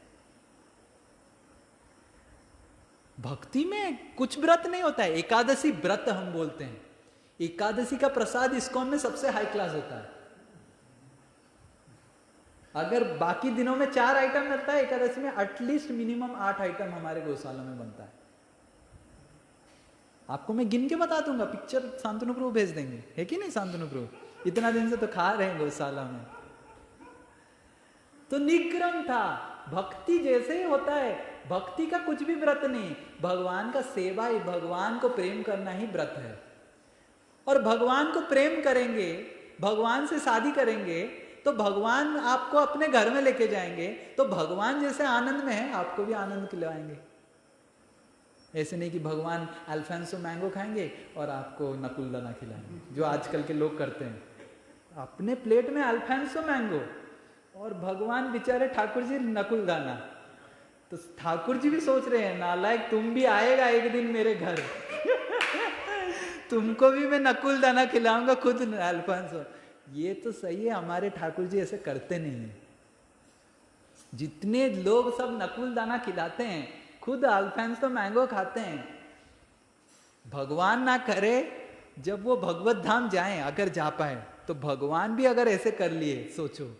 भक्ति में कुछ व्रत नहीं होता है, एकादशी व्रत हम बोलते हैं। एकादशी का प्रसाद इस्कॉन में सबसे हाई क्लास होता है। अगर बाकी दिनों में 4 आइटम मिलता है, एकादशी में एटलीस्ट मिनिमम 8 आइटम हमारे गौशाला में बनता है। आपको मैं गिन के बता दूंगा, पिक्चर शांतनु प्रभु भेज देंगे, है कि नहीं शांतनु प्रभु? इतना दिन से तो खा रहे हैं गौशाला में। तो निग्रह था, भक्ति जैसे ही होता है, भक्ति का कुछ भी व्रत नहीं, भगवान का सेवा ही, भगवान को प्रेम करना ही व्रत है। और भगवान को प्रेम करेंगे, भगवान से शादी करेंगे, तो भगवान आपको अपने घर में लेके जाएंगे, तो भगवान जैसे आनंद में है, आपको भी आनंद खिलाएंगे। ऐसे नहीं कि भगवान अल्फांसो मैंगो खाएंगे और आपको नकुलदाना खिलाएंगे, जो आजकल के लोग करते हैं। अपने प्लेट में अल्फांसो मैंगो और भगवान बेचारे ठाकुर जी नकुलदाना। तो ठाकुर जी भी सोच रहे हैं, नालायक तुम भी आएगा एक दिन मेरे घर तुमको भी मैं नकुलदाना खिलाऊंगा, खुद अल्फांसो। ये तो सही है, हमारे ठाकुर जी ऐसे करते नहीं है। जितने लोग सब नकुलदाना खिलाते हैं, खुद अल्फांसो मैंगो खाते हैं। भगवान ना करे, जब वो भगवत धाम जाएं, अगर जा पाए, तो भगवान भी अगर ऐसे कर लिए, सोचो,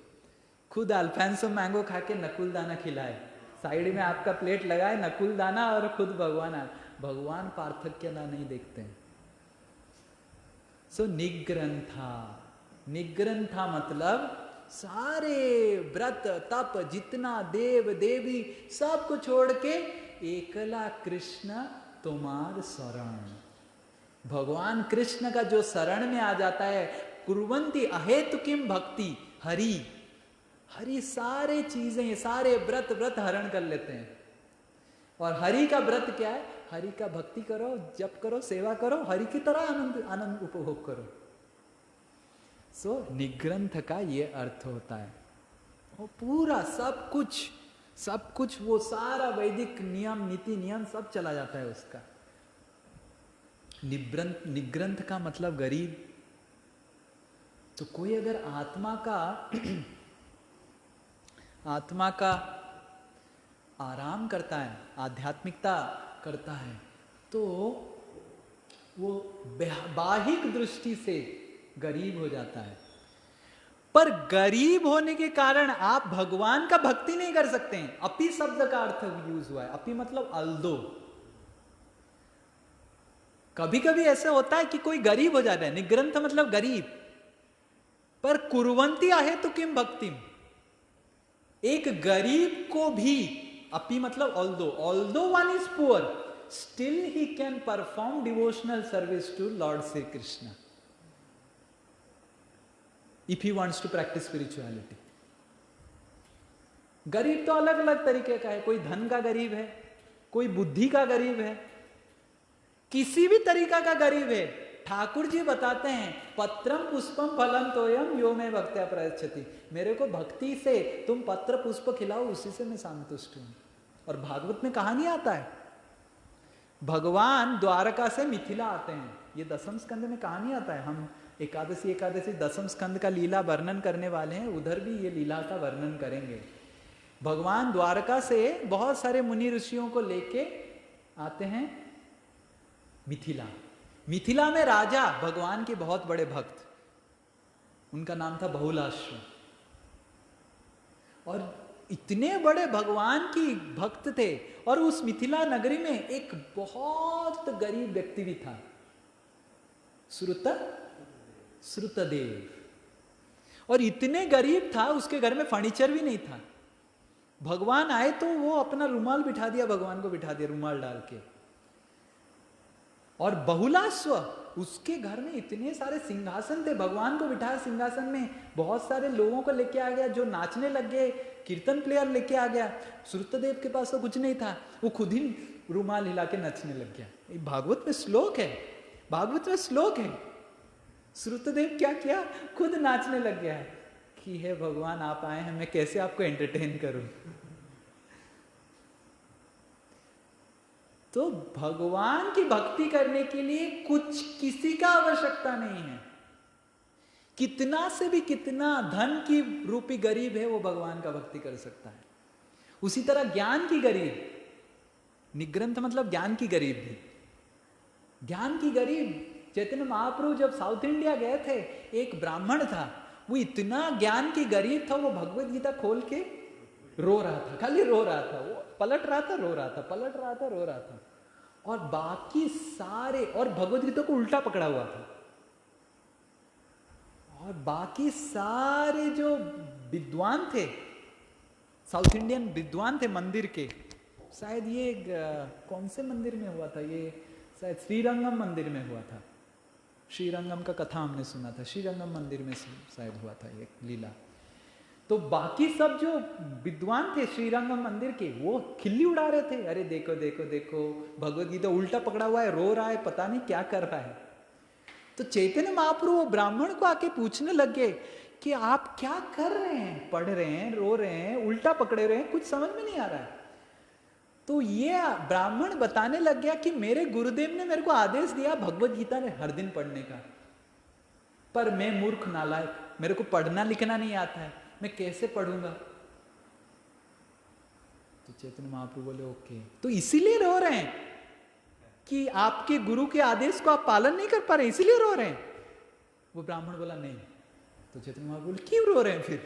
खुद अल्फांसो मैंगो खा के नकुलदाना खिलाए, साइड में आपका प्लेट लगाए नकुलदाना, और खुद भगवान पार्थक्यता नहीं देखते हैं। सो निग्रंथा, निग्रंथा मतलब सारे व्रत तप, जितना देव देवी सबको छोड़ के एकला कृष्ण तुम्हार शरण। भगवान कृष्ण का जो शरण में आ जाता है, कुर्वन्ति अहेतु किम भक्ति हरि, हरि सारे चीजें, सारे व्रत हरण कर लेते हैं। और हरि का व्रत क्या है? हरि का भक्ति करो, जप करो, सेवा करो, हरि की तरह आनंद उपभोग करो। सो निग्रंथ का ये अर्थ होता है। वो पूरा सब कुछ वो सारा वैदिक नियम, नीति नियम सब चला जाता है उसका। निग्रंथ का मतलब गरीब। तो कोई अगर आत्मा का आराम करता है, आध्यात्मिकता करता है, तो वो बाहिक दृष्टि से गरीब हो जाता है। पर गरीब होने के कारण आप भगवान का भक्ति नहीं कर सकते हैं। अपी शब्द का अर्थ यूज हुआ है। अपी मतलब अल्दो। कभी कभी ऐसा होता है कि कोई गरीब हो जाता है, निग्रंथ मतलब गरीब, पर कुर्वन्ति अहेतु किम भक्तिम, एक गरीब को भी, अपी मतलब although one is poor, still he can perform devotional service to lord Shri Krishna if he wants to practise spirituality. गरीब तो अलग अलग तरीके का है, कोई धन का गरीब है, कोई बुद्धि का गरीब है, किसी भी तरीका का गरीब है। ठाकुर जी बताते हैं, पत्रम पुष्पम फलम तोयम यो में भक्त्या प्रयच्छति, मेरे को भक्ति से तुम पत्र पुष्प खिलाओ, उसी से मैं संतुष्ट हूं। और भागवत में कहानी आता है, भगवान द्वारका से मिथिला आते हैं, ये दसम स्कंद में कहानी आता है। हम एकादशी दसम स्कंद का लीला वर्णन करने वाले हैं, उधर भी ये लीला का वर्णन करेंगे। भगवान द्वारका से बहुत सारे मुनि ऋषियों को लेके आते हैं मिथिला। मिथिला में राजा, भगवान के बहुत बड़े भक्त, उनका नाम था बहुलाश्व, और इतने बड़े भगवान की भक्त थे। और उस मिथिला नगरी में एक बहुत गरीब व्यक्ति भी था, श्रुतदेव। और इतने गरीब था, उसके घर में फर्नीचर भी नहीं था। भगवान आए तो वो अपना रुमाल बिठा दिया, भगवान को बिठा दिया रुमाल डाल के। और बहुलास्व, उसके घर में इतने सारे सिंहासन थे, भगवान को बिठाया सिंहासन में, बहुत सारे लोगों को लेके आ गया जो नाचने लग गए, कीर्तन प्लेयर लेके आ गया। श्रुतदेव के पास तो कुछ नहीं था, वो खुद ही रुमाल हिला के नचने लग गया। ये भागवत में श्लोक है, भागवत में श्लोक है। श्रुतदेव क्या किया, खुद नाचने लग गया कि हे भगवान आप आए हैं, मैं कैसे आपको एंटरटेन करूं। तो भगवान की भक्ति करने के लिए कुछ किसी का आवश्यकता नहीं है। कितना से भी कितना धन की रूपी गरीब है वो भगवान का भक्ति कर सकता है। उसी तरह ज्ञान की गरीब, निग्रंथ मतलब ज्ञान की गरीब भी, ज्ञान की गरीब। चैतन्य महाप्रभु जब साउथ इंडिया गए थे, एक ब्राह्मण था, वो इतना ज्ञान की गरीब था, वो भगवत गीता खोल के रो रहा था, खाली रो रहा था, वो पलट रहा था, रो रहा था, पलट रहा था, रो रहा था। और बाकी सारे, और भगवत गीता को उल्टा पकड़ा हुआ था, और बाकी सारे जो विद्वान थे, साउथ इंडियन विद्वान थे मंदिर के, शायद ये कौन से मंदिर में हुआ था, ये शायद श्रीरंगम मंदिर में हुआ था। श्रीरंगम का कथा हमने सुना था, श्रीरंगम मंदिर में शायद हुआ था ये लीला। तो बाकी सब जो विद्वान थे श्रीरंगम मंदिर के, वो खिल्ली उड़ा रहे थे, अरे देखो देखो देखो भगवत गीता उल्टा पकड़ा हुआ है, रो रहा है, पता नहीं क्या कर रहा है। तो चैतन्य महाप्रभु ब्राह्मण को आके पूछने लगे कि आप क्या कर रहे हैं, पढ़ रहे हैं, रो रहे हैं, उल्टा पकड़े रहे हैं, कुछ समझ में नहीं आ रहा है। तो ये ब्राह्मण बताने लग गया कि मेरे गुरुदेव ने मेरे को आदेश दिया भगवत गीता हर दिन पढ़ने का, पर मैं मूर्ख नालायक, मेरे को पढ़ना लिखना नहीं आता है, मैं कैसे पढ़ूंगा। तो चैतन्य महाप्रभु बोले ओके, तो इसीलिए रो रहे हैं कि आपके गुरु के आदेश को आप पालन नहीं कर पा रहे, इसीलिए रो रहे हैं। वो ब्राह्मण बोला नहीं। तो चैतन्य महाप्रभु बोले क्यों रो रहे हैं फिर?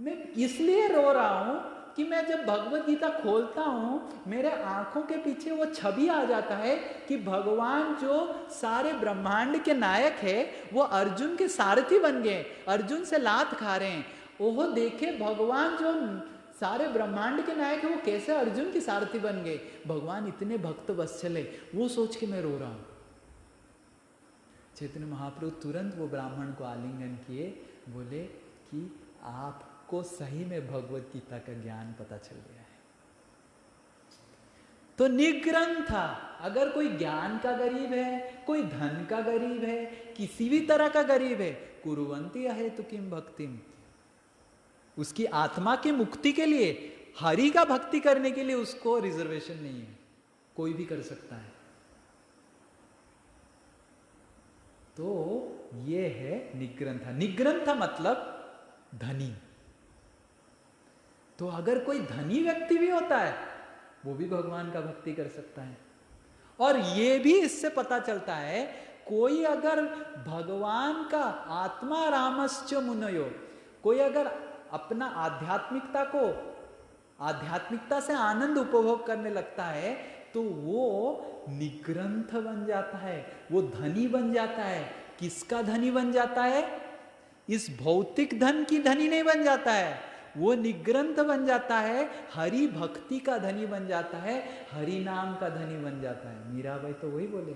मैं इसलिए रो रहा हूं कि मैं जब भगवत गीता खोलता हूं, मेरे आंखों के पीछे वो छवि आ जाता है कि भगवान जो सारे ब्रह्मांड के नायक है, वो अर्जुन के सारथी बन गए, अर्जुन से लात खा रहे हैं। ओहो देखे भगवान जो सारे ब्रह्मांड के नायक है, वो कैसे अर्जुन के सारथी बन गए, भगवान इतने भक्त वत्सल है, वो सोच के मैं रो रहा हूं। चैतन्य महाप्रभु तुरंत वो ब्राह्मण को आलिंगन किए, बोले कि आप को सही में भगवत गीता का ज्ञान पता चल गया है। तो निग्रंथ था, अगर कोई ज्ञान का गरीब है, कोई धन का गरीब है, किसी भी तरह का गरीब है, कुरुवंती अहेतु किम भक्तिम, उसकी आत्मा की मुक्ति के लिए, हरि का भक्ति करने के लिए उसको रिजर्वेशन नहीं है, कोई भी कर सकता है। तो ये है निग्रंथ। निग्रंथ मतलब धनी। तो अगर कोई धनी व्यक्ति भी होता है, वो भी भगवान का भक्ति कर सकता है। और ये भी इससे पता चलता है, कोई अगर भगवान का आत्मा रामश्च मुनयो, कोई अगर अपना आध्यात्मिकता से आनंद उपभोग करने लगता है, तो वो निग्रंथ बन जाता है, वो धनी बन जाता है। किसका धनी बन जाता है? इस भौतिक धन की धनी नहीं बन जाता है, वो निग्रंथ बन जाता है, हरि भक्ति का धनी बन जाता है, हरि नाम का धनी बन जाता है। मीराबाई तो वही बोले,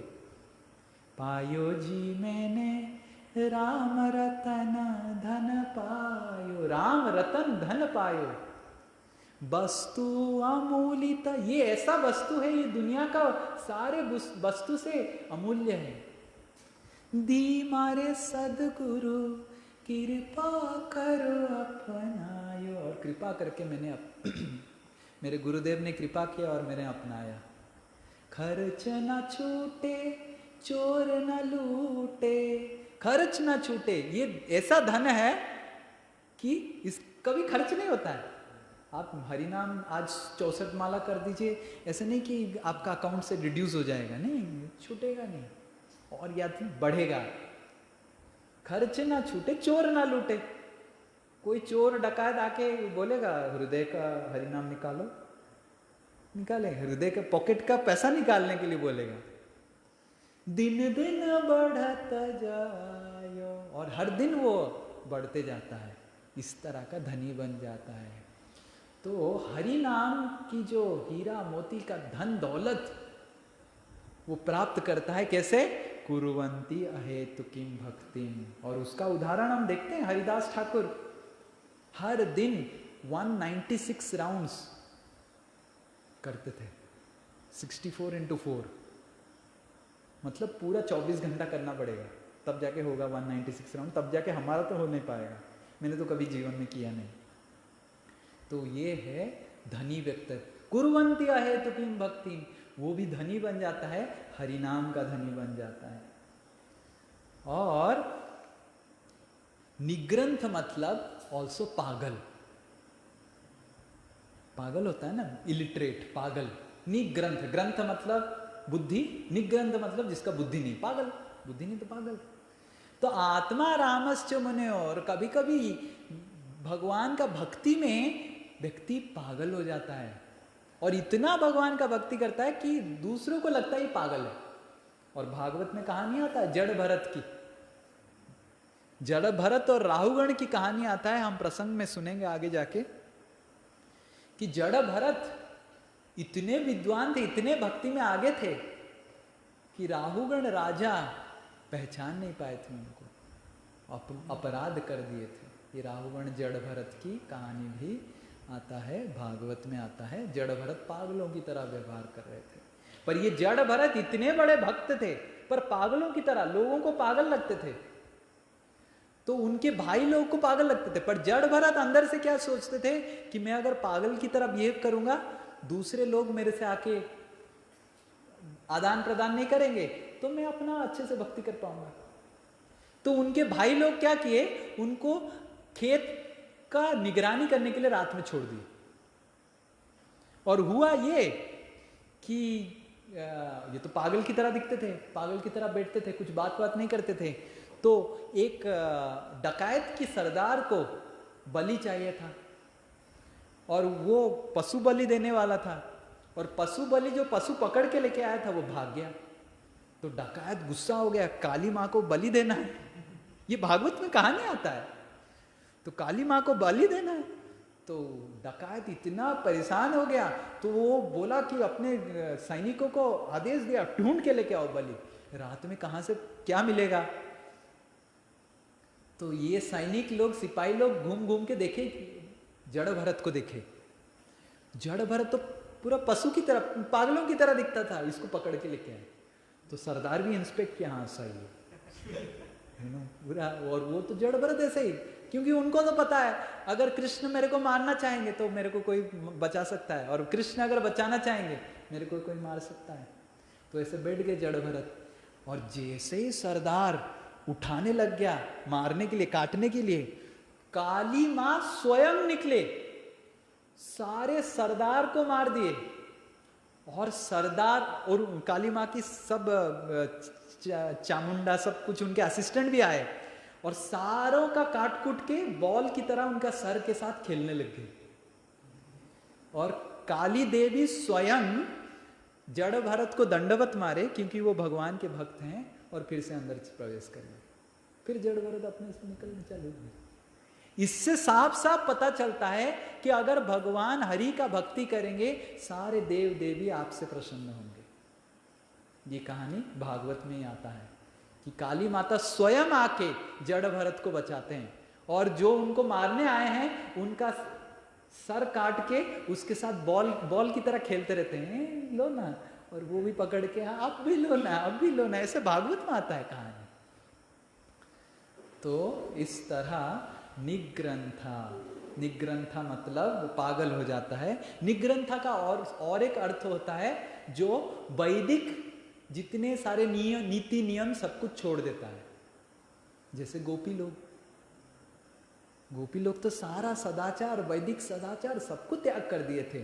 पायो जी मैंने राम रतन धन पायो, राम रतन धन पायो, वस्तु अमूलित, ये ऐसा वस्तु है, ये दुनिया का सारे वस्तु से अमूल्य है। दी मारे सदगुरु कृपा करो अपनायो, और कृपा करके मैंने मेरे गुरुदेव ने कृपा किया और मैंने अपनाया। खर्च न छूटे चोर न लूटे, खर्च न छूटे, ये ऐसा धन है कि इस कभी खर्च नहीं होता है। आप हरिनाम आज 64 माला कर दीजिए, ऐसे नहीं कि आपका अकाउंट से रिड्यूस हो जाएगा, नहीं, छूटेगा नहीं, और या फिर बढ़ेगा। खर्च ना छूटे चोर ना लूटे। कोई चोर डकायत आके बोलेगा हृदय का हरिनाम निकालो, निकाले, हृदय के पॉकेट का पैसा निकालने के लिए बोलेगा। दिन दिन बढ़त जायो, और हर दिन वो बढ़ते जाता है, इस तरह का धनी बन जाता है। तो हरि नाम की जो हीरा मोती का धन दौलत, वो प्राप्त करता है कैसे? कुर्वन्ति अहेतुकीम भक्तिम। और उसका उदाहरण हम देखते हैं, हरिदास ठाकुर हर दिन 196 राउंड्स करते थे, 64 into 4, मतलब पूरा 24 घंटा करना पड़ेगा तब जाके होगा 196 राउंड, तब जाके हमारा तो हो नहीं पाएगा। मैंने तो कभी जीवन में किया नहीं। तो ये है धनी व्यक्ति, कुर्वन्ति अहेतुकीम भक्तिम, वो भी धनी बन जाता है, हरिनाम का धनी बन जाता है। और निग्रंथ मतलब ऑल्सो पागल, पागल होता है ना, इलिटरेट, पागल। निग्रंथ, ग्रंथ मतलब बुद्धि, निग्रंथ मतलब जिसका बुद्धि नहीं, पागल, बुद्धि नहीं तो पागल। तो आत्मा रामश्च मुने, और कभी कभी भगवान का भक्ति में व्यक्ति पागल हो जाता है और इतना भगवान का भक्ति करता है कि दूसरों को लगता है ये पागल है। और भागवत में कहानी आता है जड़ भरत की, जड़ भरत और राहुगण की कहानी आता है, हम प्रसंग में सुनेंगे आगे जाके, कि जड़ भरत इतने विद्वान थे, इतने भक्ति में आगे थे कि राहुगण राजा पहचान नहीं पाए थे उनको, अपराध कर दिए थे। ये राहुगण जड़ भरत की कहानी भी आता है, भागवत में आता है। जड़ भरत पागलों की तरह व्यवहार कर रहे थे, पर ये जड़ भरत इतने बड़े भक्त थे पर पागलों की तरह, लोगों को पागल लगते थे, तो उनके भाई लोग को पागल लगते थे। पर जड़ भरत अंदर से क्या सोचते थे कि मैं अगर पागल की तरह बिहेव करूंगा, दूसरे लोग मेरे से आके आदान प्रदान नहीं करेंगे, तो मैं अपना अच्छे से भक्ति कर पाऊंगा। तो उनके भाई लोग क्या किए, उनको खेत का निगरानी करने के लिए रात में छोड़ दिए। और हुआ ये कि ये तो पागल की तरह दिखते थे, पागल की तरह बैठते थे, कुछ बात नहीं करते थे। तो एक डकैत की सरदार को बलि चाहिए था और वो पशु बलि देने वाला था, और पशु बलि जो पशु पकड़ के लेके आया था वो भाग गया। तो डकैत गुस्सा हो गया, काली माँ को बलि देना है, ये भागवत में कहानी आता है, तो काली माँ को बलि देना है। तो डकैत इतना परेशान हो गया, तो वो बोला कि अपने सैनिकों को आदेश दिया, ढूंढ के लेके आओ बलि, रात में कहाँ से क्या मिलेगा। तो ये सैनिक लोग, सिपाही लोग घूम घूम के देखे, जड़ भरत को देखे, जड़ भरत तो पूरा पशु की तरह, पागलों की तरह दिखता था, इसको पकड़ के लेके आए। तो सरदार भी इंस्पेक्ट किया, हाँ सही है पूरा। और वो तो जड़ भरत ऐसे ही, क्योंकि उनको तो पता है अगर कृष्ण मेरे को मारना चाहेंगे तो मेरे को कोई बचा सकता है, और कृष्ण अगर बचाना चाहेंगे मेरे को कोई मार सकता है। तो ऐसे बैठ गए जड़ भरत, और जैसे ही सरदार उठाने लग गया मारने के लिए, काटने के लिए, काली माँ स्वयं निकले, सारे सरदार को मार दिए। और सरदार और काली माँ की सब चामुंडा सब कुछ, उनके असिस्टेंट भी आए और सारों का काट कूट के बॉल की तरह उनका सर के साथ खेलने लग गए। और काली देवी स्वयं जड़ भरत को दंडवत मारे, क्योंकि वो भगवान के भक्त हैं, और फिर से अंदर प्रवेश कर गए। फिर जड़ भरत अपने से निकलने चालू हुए। इससे साफ साफ पता चलता है कि अगर भगवान हरि का भक्ति करेंगे, सारे देव देवी आपसे प्रसन्न होंगे। ये कहानी भागवत में ही आता है कि काली माता स्वयं आके जड़ भरत को बचाते हैं, और जो उनको मारने आए हैं उनका सर काट के उसके साथ बॉल की तरह खेलते रहते हैं, लो ना, और वो भी पकड़ के आप भी लो ना, अब भी लो ना, ऐसे भागवत में आता है कहानी। तो इस तरह निग्रंथा, निग्रंथा मतलब पागल हो जाता है। निग्रंथा का और एक अर्थ होता है जो वैदिक जितने सारे नीति नियम सब कुछ छोड़ देता है। जैसे गोपी लोग तो सारा सदाचार, वैदिक सदाचार सबको त्याग कर दिए थे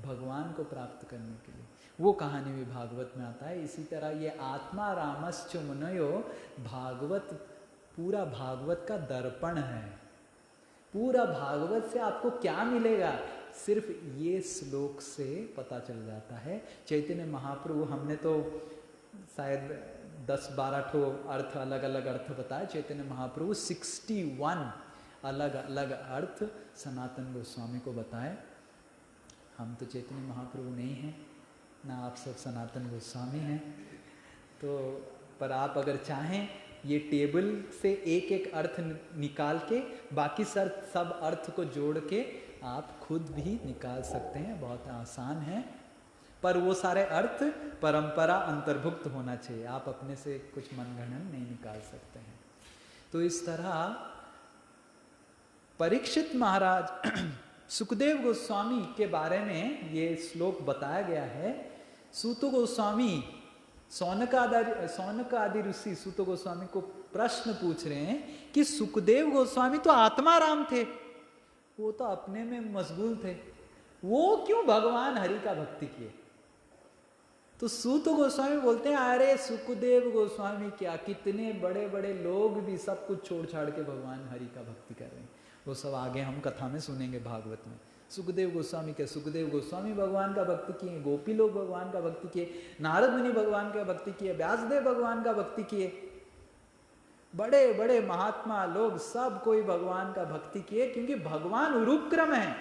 भगवान को प्राप्त करने के लिए। वो कहानी भी भागवत में आता है। इसी तरह ये आत्मा रामश्च मुनयो, भागवत, पूरा भागवत का दर्पण है। पूरा भागवत से आपको क्या मिलेगा, सिर्फ ये श्लोक से पता चल जाता है। चैतन्य महाप्रभु, हमने तो शायद 10-12 ठो अर्थ, अलग अलग अर्थ बताए। चैतन्य महाप्रभु 61 अलग अलग अर्थ सनातन गोस्वामी को बताए। हम तो चैतन्य महाप्रभु नहीं हैं, ना आप सब सनातन गोस्वामी हैं, तो पर आप अगर चाहें ये टेबल से एक एक अर्थ निकाल के बाकी सब अर्थ को जोड़ के आप खुद भी निकाल सकते हैं, बहुत आसान है। पर वो सारे अर्थ परंपरा अंतर्भुक्त होना चाहिए, आप अपने से कुछ मनगणन नहीं निकाल सकते हैं। तो इस तरह परीक्षित महाराज सुखदेव गोस्वामी के बारे में ये श्लोक बताया गया है। सूत गोस्वामी सौनक आदि ऋषि सूत गोस्वामी को प्रश्न पूछ रहे हैं कि सुखदेव गोस्वामी तो आत्माराम थे, वो तो अपने में मशगूल थे, वो क्यों भगवान हरि का भक्ति किए? तो सूत गोस्वामी बोलते हैं अरे सुखदेव गोस्वामी क्या, कितने बड़े बड़े लोग भी सब कुछ छोड़ छाड़ के भगवान हरि का भक्ति कर रहे हैं। वो सब आगे हम कथा में सुनेंगे भागवत में। सुखदेव गोस्वामी क्या, सुखदेव गोस्वामी भगवान का भक्ति किए, गोपी लोग भगवान का भक्ति किए, नारद मुनि भगवान का भक्ति किए, व्यासदेव भगवान का भक्ति किए, बड़े बड़े महात्मा लोग सब कोई भगवान का भक्ति किए, क्योंकि भगवान उरुक्रम है।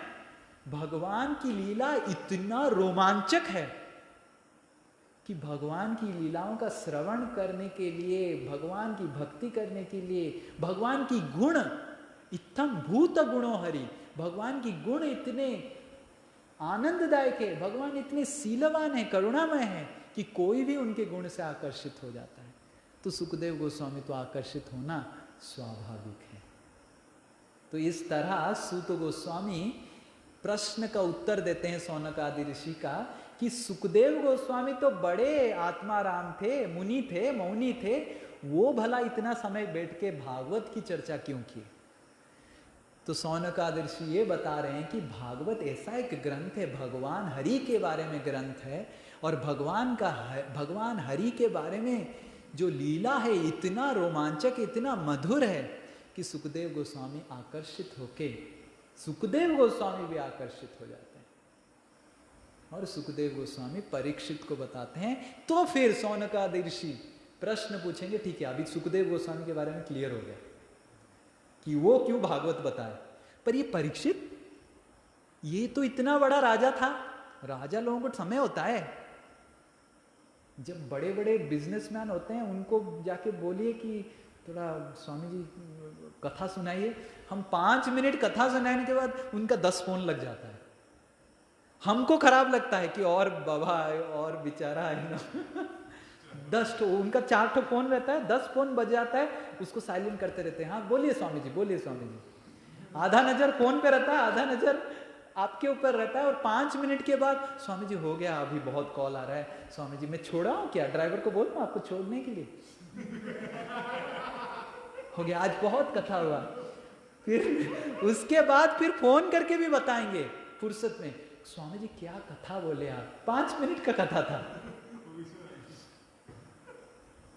भगवान की लीला इतना रोमांचक है कि भगवान की लीलाओं का श्रवण करने के लिए, भगवान की भक्ति करने के लिए, भगवान की गुण इत्थम भूत गुणो हरि, भगवान की गुण इतने आनंददायक है, भगवान इतने शीलवान है, करुणामय है कि कोई भी उनके गुण से आकर्षित हो जाता है। तो सुखदेव गोस्वामी तो आकर्षित होना स्वाभाविक है। तो इस तरह सूत गोस्वामी प्रश्न का उत्तर देते हैं सौनक आदि ऋषि का कि सुखदेव गोस्वामी तो बड़े आत्माराम थे, मुनि थे, मौनी थे, वो भला इतना समय बैठ के भागवत की चर्चा क्यों की? तो सौनक आदि ऋषि ये बता रहे हैं कि भागवत ऐसा एक ग्रंथ है, भगवान हरि के बारे में ग्रंथ है, और भगवान हरि के बारे में जो लीला है इतना रोमांचक, इतना मधुर है कि सुखदेव गोस्वामी आकर्षित होके, सुखदेव गोस्वामी भी आकर्षित हो जाते हैं। और सुखदेव गोस्वामी परीक्षित को बताते हैं। तो फिर सौनक आदि ऋषि प्रश्न पूछेंगे, ठीक है अभी सुखदेव गोस्वामी के बारे में क्लियर हो गया कि वो क्यों भागवत बताए, पर ये परीक्षित, ये तो इतना बड़ा राजा था, राजा लोगों को समय होता है, जब बड़े बड़े बिजनेसमैन होते हैं उनको जाके बोलिए कि थोड़ा स्वामी जी कथा सुनाइए, हम 5 मिनट कथा सुनाने के बाद उनका 10 फोन लग जाता है। हमको खराब लगता है कि और बाबा और बेचारा है ना 10 ठो, उनका 4 ठो फोन रहता है, 10 फोन बज जाता है, उसको साइलेंट करते रहते हैं। हाँ बोलिए स्वामी जी, बोलिए स्वामी जी। आधा नजर फोन पे रहता है, आधा नजर आपके ऊपर रहता है, और 5 मिनट के बाद स्वामी जी हो गया, अभी बहुत कॉल आ रहा है, स्वामी जी मैं छोड़ा हूँ क्या, ड्राइवर को बोल आपको छोड़ने के लिए हो गया, आज बहुत कथा हुआ। फिर उसके बाद फिर फोन करके भी बताएंगे फुर्सत में, स्वामी जी क्या कथा बोले आप, 5 मिनट का कथा था।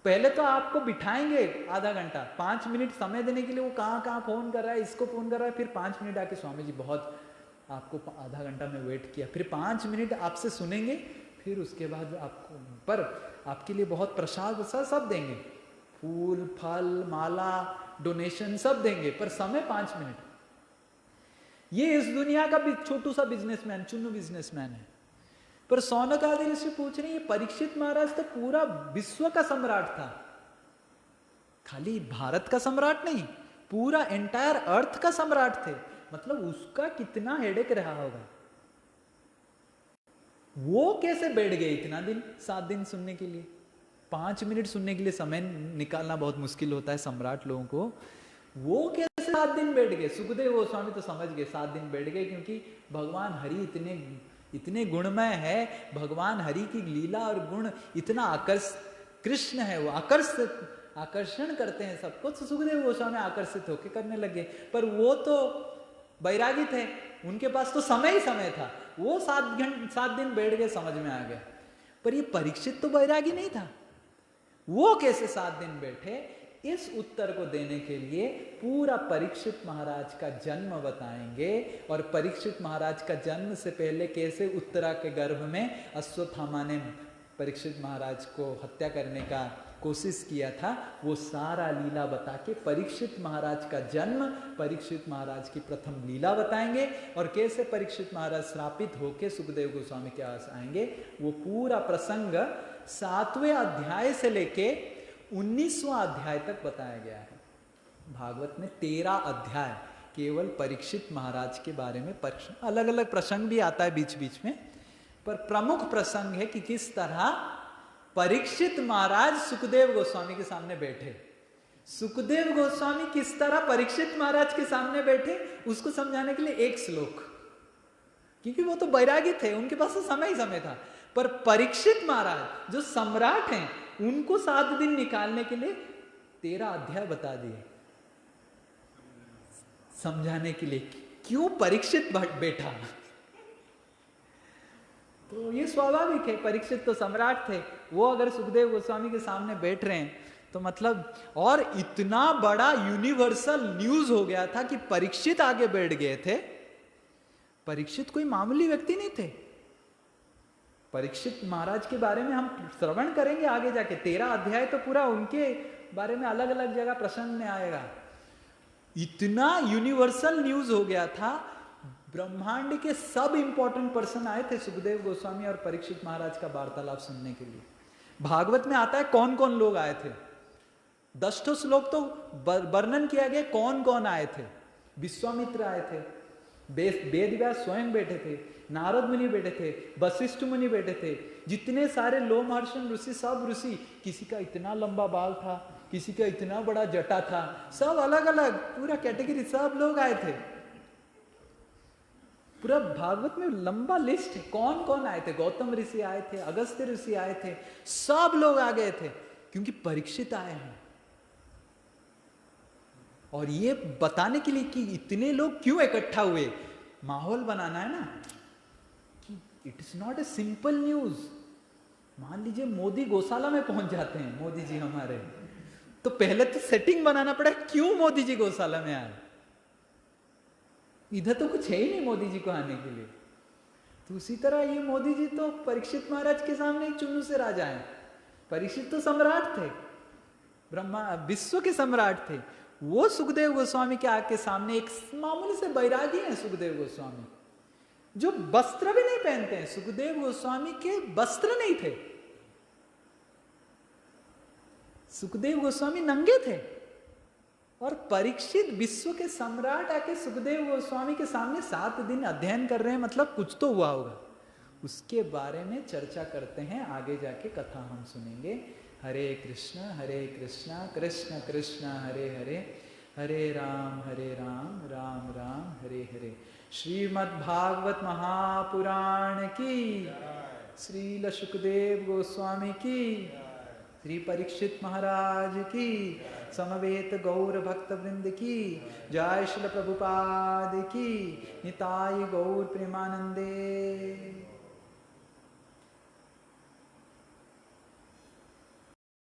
पहले तो आपको बिठाएंगे आधा घंटा, 5 मिनट समय देने के लिए वो कहाँ फोन कर रहा है, इसको फोन कर रहा है, फिर 5 मिनट आके स्वामी जी बहुत आपको आधा घंटा में वेट किया, फिर 5 मिनट आपसे सुनेंगे, फिर उसके बाद आपको पर आपके लिए बहुत प्रसाद सब देंगे, फूल फल माला डोनेशन सब देंगे, पर समय 5 मिनट। ये इस दुनिया का भी छोटू सा बिजनेसमैन, चुन्नू बिजनेसमैन है। पर सौनक आदि ऋषि पूछ रहे हैं, ये परीक्षित महाराज तो पूरा विश्व का सम्राट था, खाली भारत का सम्राट नहीं, पूरा एंटायर अर्थ का सम्राट थे, मतलब उसका कितना हेडेक रहा होगा। वो कैसे बैठ गए इतना दिन, 7 दिन सुनने के लिए? 5 मिनट सुनने के लिए समय निकालना बहुत मुश्किल होता है सम्राट लोगों को, वो कैसे 7 दिन बैठ गए? सुखदेव गोस्वामी तो समझ गए 7 दिन बैठ गए, क्योंकि भगवान हरि इतने गुणमय है, भगवान हरि की लीला और गुण इतना कृष्ण है, वो आकर्षण करते हैं सबको, तो सुखदेव गोस्वामी आकर्षित होकर करने लगे। पर वो तो बैरागी थे, उनके पास तो समय ही समय था, वो 7 दिन बैठ गए, समझ में आ गया। पर ये परीक्षित तो बैरागी नहीं था, वो कैसे 7 दिन बैठे? इस उत्तर को देने के लिए पूरा परीक्षित महाराज का जन्म बताएंगे, और परीक्षित महाराज का जन्म से पहले कैसे उत्तरा के गर्भ में अश्वत्थामा ने परीक्षित महाराज को हत्या करने का कोशिश किया था, वो सारा लीला बता के परीक्षित महाराज का जन्म, परीक्षित महाराज की प्रथम लीला बताएंगे, और कैसे परीक्षित महाराज श्रापित होके सुखदेव गोस्वामी के पास आएंगे, वो पूरा प्रसंग 7वें अध्याय से लेके 19वां अध्याय तक बताया गया है। भागवत में 13 अध्याय केवल परीक्षित महाराज के बारे में, अलग अलग प्रसंग भी आता है बीच बीच में, पर प्रमुख प्रसंग है कि किस तरह परीक्षित महाराज सुखदेव गोस्वामी के सामने बैठे। सुखदेव गोस्वामी किस तरह परीक्षित महाराज के सामने बैठे उसको समझाने के लिए एक श्लोक, क्योंकि वो तो बैरागी थे, उनके पास तो समय ही समय था, पर परीक्षित महाराज जो सम्राट हैं उनको 7 दिन निकालने के लिए 13 अध्याय बता दिए समझाने के लिए क्यों परीक्षित बैठा। तो ये स्वाभाविक है, परीक्षित तो सम्राट थे, वो अगर सुखदेव गोस्वामी के सामने बैठ रहे हैं तो मतलब, और इतना बड़ा यूनिवर्सल न्यूज हो गया था कि परीक्षित आगे बैठ गए थे। परीक्षित कोई मामूली व्यक्ति नहीं थे। परीक्षित महाराज के बारे में हम श्रवण करेंगे आगे जाके, 13 अध्याय तो पूरा उनके बारे में अलग अलग जगह प्रसंग में आएगा। इतना यूनिवर्सल न्यूज हो गया था, ब्रह्मांड के सब इंपॉर्टेंट पर्सन आए थे सुखदेव गोस्वामी और परीक्षित महाराज का वार्तालाप सुनने के लिए। भागवत में आता है कौन कौन लोग आए थे, 10 श्लोक तो वर्णन किया गया कौन कौन आए थे। विश्वामित्र आए थे, वेद व्यास स्वयं बैठे थे, नारद मुनि बैठे थे, वशिष्ठ मुनि बैठे थे, जितने सारे लोमहर्षण ऋषि, सब ऋषि, किसी का इतना लंबा बाल था, किसी का इतना बड़ा जटा था, सब अलग अलग पूरा कैटेगरी, सब लोग आए थे। पूरा भागवत में लंबा लिस्ट है कौन कौन आए थे। गौतम ऋषि आए थे, अगस्त्य ऋषि आए थे, सब लोग आ गए थे क्योंकि परीक्षित आए हैं। और ये बताने के लिए कि इतने लोग क्यों इकट्ठा हुए, माहौल बनाना है ना, कि it is not a simple news. मान लीजिए मोदी गौशाला में पहुंच जाते हैं, मोदी जी हमारे, तो पहले तो सेटिंग बनाना पड़ा, क्यों मोदी जी गौशाला में आए, इधर तो कुछ है ही नहीं मोदी जी को आने के लिए। तो उसी तरह ये मोदी जी तो परीक्षित महाराज के सामने एक चुन्नू से राजा है। परीक्षित तो सम्राट थे, ब्रह्मा विश्व के सम्राट थे, वो सुखदेव गोस्वामी के आके सामने एक मामूली से बैरागी हैं सुखदेव गोस्वामी, जो वस्त्र भी नहीं पहनते हैं। सुखदेव गोस्वामी के वस्त्र नहीं थे, सुखदेव गोस्वामी नंगे थे, और परीक्षित विश्व के सम्राट आके सुखदेव गोस्वामी के सामने 7 दिन अध्ययन कर रहे हैं, मतलब कुछ तो हुआ होगा। उसके बारे में चर्चा करते हैं, आगे जाके कथा हम सुनेंगे। हरे कृष्णा कृष्ण कृष्ण हरे हरे, हरे राम राम राम हरे हरे। श्रीमद् भागवत महापुराण की, श्रील सुखदेव गोस्वामी की, श्री परीक्षित महाराज की, समवेत गौर भक्त वृंद की जय, श्रील प्रभुपाद की, निताय गौर प्रेमानंदे।